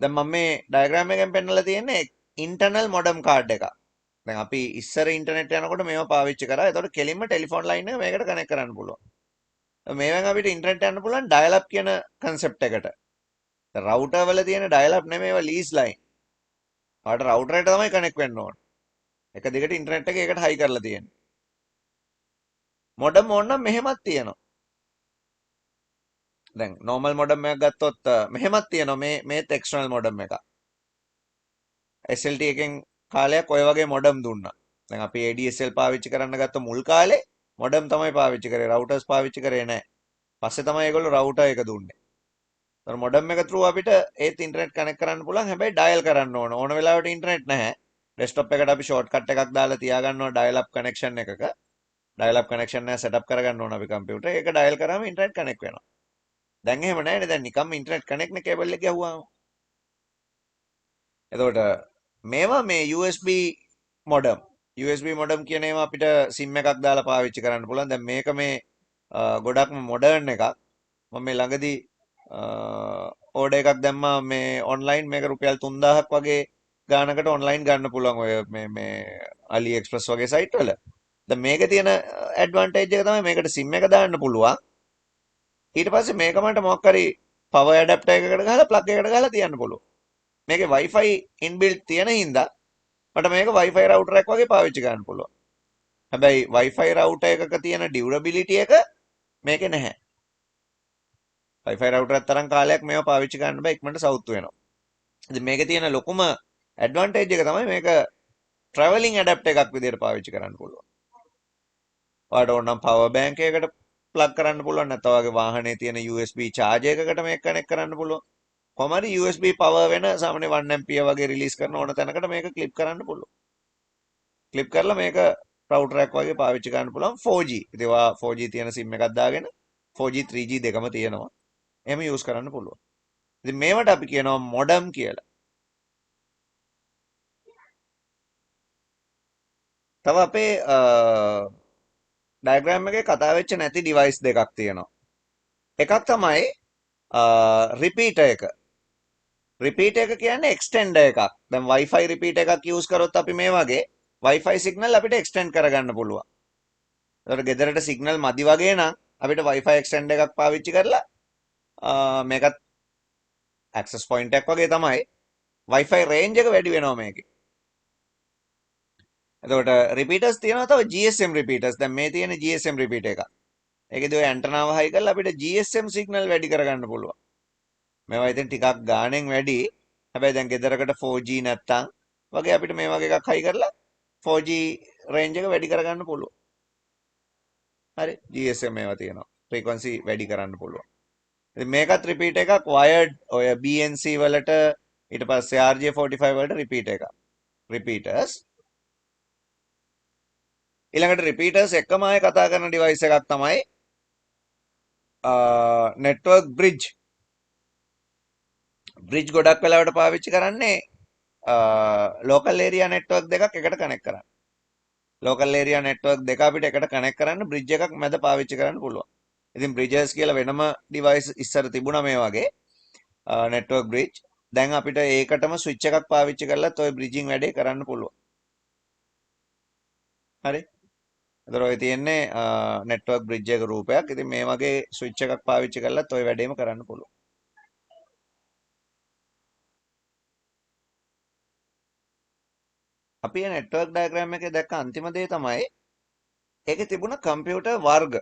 Speaker 1: දැන් මම මේ ඩයග්‍රෑම් එකෙන් පෙන්නලා තියෙන්නේ ඉන්ටර්නල් මොඩම් කාඩ් එකක්. දැන් අපි ඉස්සර ඉන්ටර්නෙට් යනකොට මේවා පාවිච්චි කරා. එතකොට කෙලින්ම ටෙලිෆෝන් ලයින් එක මේකට කනෙක්ට් කරන්න පුළුවන්. මේවෙන් අපිට ඉන්ටර්නෙට් යන්න පුළුවන් ඩයල් අප් කියන කන්සෙප්ට් එකට. රවුටර් වල තියෙන ඩයල් අප් නෙමෙයි ඒවා ලීස් ලයින්. ඔයාලට රවුටර් එකට තමයි කනෙක්ට් වෙන්න ඕන. එක දිගට ඉන්ටර්නෙට් එක ඒකට හයි කරලා තියෙන්නේ. මොඩම් ඕන නම් මෙහෙමත් තියෙනවා. දැන් normal මොඩම් එකක් ගත්තොත් මෙහෙමත් තියෙනවා මේත් එක්ස්ටර්නල් මොඩම් එකක්. SLT එකෙන් කාලයක් ඔය වගේ මොඩම් දුන්නා. දැන් අපි ADSL පාවිච්චි කරන්න ගත්ත මුල් කාලේ මොඩම් තමයි පාවිච්චි කරේ. රවුටර්ස් පාවිච්චි කරේ නැහැ. පස්සේ තමයි ඒගොල්ලෝ රවුටර් එක දුන්නේ. ඒතර මොඩම් එක through අපිට ඒත් ඉන්ටර්නෙට් කනෙක්ට් කරන්න පුළුවන්. හැබැයි ඩයල් කරන්න ඕන. ඕන වෙලාවට ඉන්ටර්නෙට් නැහැ. ඩෙස්ක්ටොප් එකට අපි ෂෝට්කට් එකක් දාලා තියාගන්නවා ඩයල් අප් කනෙක්ෂන් එකක. ඩයල් අප් කනෙක්ෂන් එක සෙටප් කරගන්න ඕන අපි කම්පියුටර්. ඒක ඩයල් කරාම ඉන්ටර්නෙට් කනෙක්ට් වෙනවා. දැන් එහෙම නැහැ නේ. දැන් නිකම්ම ඉන්ටර්නෙට් කනෙක්ට් නේ කේබල් එක ගැහුවාම. එතකොට මේවා මේ USB මොඩම්. USB මොඩම් කියන ඒවා අපිට SIM එකක් දාලා පාවිච්චි කරන්න පුළුවන්. දැන් මේක මේ ගොඩක්ම මොඩර්න් එකක්. මම මේ ළඟදී ඕඩර් එකක් දැම්මා මේ ඔන්ලයින් මේක රුපියල් 3000ක් වගේ ගානකට ඔන්ලයින් ගන්න පුළුවන් ඔය මේ අලි එක්ස්ප්‍රස් වගේ සයිට් වල. දැන් මේකේ තියෙන ඇඩ්වාන්ටේජ් එක තමයි මේකට SIM එක දාන්න පුළුවන්. ඊට පස්සේ මේක මට මොකක් හරි පවර් ඇඩැප්ටර් එකකට ගහලා ප්ලග් එකකට ගහලා තියන්න පුළුවන්. මේකේ Wi-Fi ඉන්බිල්ට් තියෙන හින්දා මට මේක Wi-Fi router එකක් වගේ පාවිච්චි කරන්න පුළුවන්. හැබැයි Wi-Fi router එකක තියෙන durability එක මේකේ නැහැ. Wi-Fi router එක තරම් කාලයක් මේව පාවිච්චි කරන්න බෑ ඉක්මනට සවුත් වෙනවා. ඉතින් මේකේ තියෙන ලොකුම ඇඩ්වාන්ටේජ් එක තමයි මේක traveling adapter එකක් විදිහට පාවිච්චි කරන්න පුළුවන්. ඔයාලට ඕන නම් power bank එකකට ප්ලග් කරන්න පුළුවන් නැත්නම් ඔයාගේ වාහනේ තියෙන USB charger එකකට මේක කනෙක්ට් කරන්න පුළුවන්. කොහොම හරි USB power වෙන සාමාන්‍ය 1 ampere වගේ රිලීස් කරන ඕන තැනකට මේක ක්ලිප් කරන්න පුළුවන්. ක්ලිප් කරලා මේක රවුටර් එකක් වගේ පාවිච්චි කරන්න පුළුවන් 4G. ඉතින් ඔයා 4G තියෙන SIM එකක් දාගෙන 4G 3G දෙකම තියෙනවා. එහෙම යූස් කරන්න පුළුවන්. ඉතින් මේවට අපි කියනවා මොඩම් කියලා. තව අපේ ඩයග්‍රෑම් එකේ කතා වෙච්ච නැති ඩිවයිස් දෙකක් තියෙනවා. එකක් තමයි රිපීටර් එක. රිපීටර් එක කියන්නේ එක්ස්ටෙන්ඩර් එකක්. දැන් Wi-Fi රිපීටර් එකක් යූස් කරොත් අපි මේ වගේ Wi-Fi සිග්නල් අපිට එක්ස්ටෙන්ඩ් කරගන්න පුළුවන්. ඒකට ගෙදරට සිග්නල් මදි වගේ නම් අපිට Wi-Fi එක්ස්ටෙන්ඩර් එකක් පාවිච්චි කරලා මේකත් ඇක්සස් පොයින්ට් එකක් වගේ තමයි Wi-Fi රේන්ජ් එක වැඩි වෙනවා මේකේ. එතකොට රිපීටර්ස් තියෙනවා තව GSM රිපීටර්ස්. දැන් මේ තියෙන GSM රිපීටර් එකක්. ඒකේදී ඔය ඇන්ටනාව හයි කරලා අපිට GSM සිග්නල් වැඩි කරගන්න පුළුවන්. මේවා ඉතින් ටිකක් ගාණෙන් වැඩි. හැබැයි දැන් ගෙදරකට 4G නැත්තම් වගේ අපිට මේ වගේ එකක් හයි කරලා 4G රේන්ජ් එක වැඩි කරගන්න පුළුවන්. හරි GSM ඒවා තියෙනවා. ෆ්‍රීකවන්සි වැඩි කරන්න පුළුවන්. ඉතින් මේකත් රිපීටර් එකක් වයර්ඩ් ඔය BNC වලට ඊට පස්සේ RJ45 වලට රිපීටර් එකක්. රිපීටර්ස් ඊළඟට රිපීටර්ස් එකම අය කතා කරන ඩිවයිස් එකක් තමයි නෙට්වර්ක් බ්‍රිජ්. බ්‍රිජ් ගොඩක් වෙලාවට පාවිච්චි කරන්නේ ලෝකල් ඒරියා නෙට්වර්ක් දෙකක් එකට කනෙක්ට් කරන්න. ලෝකල් ඒරියා නෙට්වර්ක් දෙක අපිට එකට කනෙක්ට් කරන්න බ්‍රිජ් එකක් මැද පාවිච්චි කරන්න පුළුවන්. ඉතින් බ්‍රිජර්ස් කියලා වෙනම ඩිවයිස් ඉස්සර තිබුණා මේ වගේ නෙට්වර්ක් බ්‍රිජ්. දැන් අපිට ඒකටම ස්විච් එකක් පාවිච්චි කරලත් ওই බ්‍රිජින් වැඩේ කරන්න පුළුවන්. හරි. එතකොට ඔය තියෙන්නේ නෙට්වර්ක් බ්‍රිජ් එක රූපයක්. ඉතින් මේ වගේ ස්විච් එකක් පාවිච්චි කරලත් ওই වැඩේම කරන්න පුළුවන්. අපි මේ නෙට්වර්ක් ඩයග්‍රෑම් එකේ දැක්ක අන්තිම දේ තමයි ඒකේ තිබුණ කම්පියුටර් වර්ග.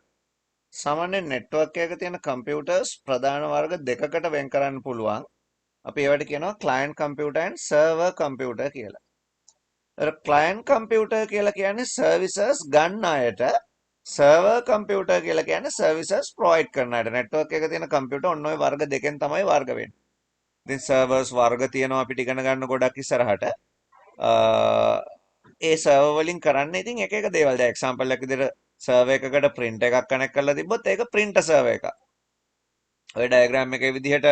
Speaker 1: සාමාන්‍ය නෙට්වර්ක් එකක තියෙන කම්පියුටර්ස් ප්‍රධාන වර්ග දෙකකට වෙන් කරන්න පුළුවන්. අපි ඒවට කියනවා client computer and server computer කියලා. ඒතර ක්ලයන්ට් කම්පියුටර් කියලා කියන්නේ සර්විසස් ගන්න අයට, සර්වර් කම්පියුටර් කියලා කියන්නේ සර්විසස් ප්‍රොවයිඩ් කරන අයට. නෙට්වර්ක් එකක තියෙන කම්පියුටර් ඔන්න ඔය වර්ග දෙකෙන් තමයි වර්ග වෙන්නේ. ඉතින් සර්වර්ස් වර්ග තියෙනවා අපිට ඉගෙන ගන්න ගොඩක් ඉස්සරහට. ඒ සර්වර් වලින් කරන්නේ ඉතින් එක එක දේවල්. දැන් එක්සැම්පල් එකක් විදිහට සර්වර් එකකට print එකක් කනෙක්ට් කරලා තිබ්බොත් ඒක printer server එකක්. ඔය ඩයග්‍රෑම් එකේ විදිහට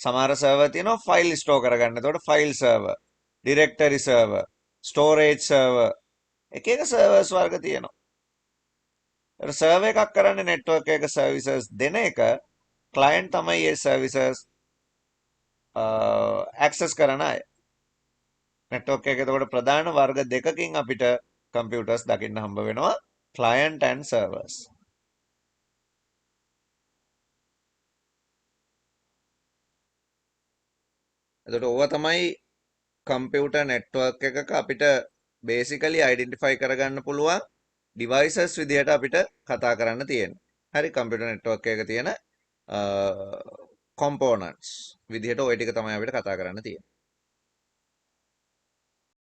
Speaker 1: සමහර සර්වර් තියෙනවා ෆයිල් ස්ටෝර් කරගන්න. එතකොට file server, directory server, storage server එක එක සර්වර්ස් වර්ග තියෙනවා. ඒතර සර්වර් එකක් කරන්නේ නෙට්වර්ක් එකක සර්විසස් දෙන එක. ක්ලයන්ට් තමයි මේ සර්විසස් ඇක්සස් කරන අය. නෙට්වර්ක් එකේ එතකොට ප්‍රධාන වර්ග දෙකකින් අපිට කම්පියුටර්ස් දකින්න හම්බ වෙනවා. client and servers. එතකොට ඕවා තමයි කම්පියුටර් නෙට්වර්ක් එකක අපිට බේසිකලි අයිඩෙන්ටිෆයි කරගන්න පුළුවන් ඩිවයිසස් විදිහට අපිට කතා කරන්න තියෙන්නේ. හරි කම්පියුටර් නෙට්වර්ක් එකක තියෙන කොම්පෝනන්ට්ස් විදිහට ওই ටික තමයි අපිට කතා කරන්න තියෙන්නේ.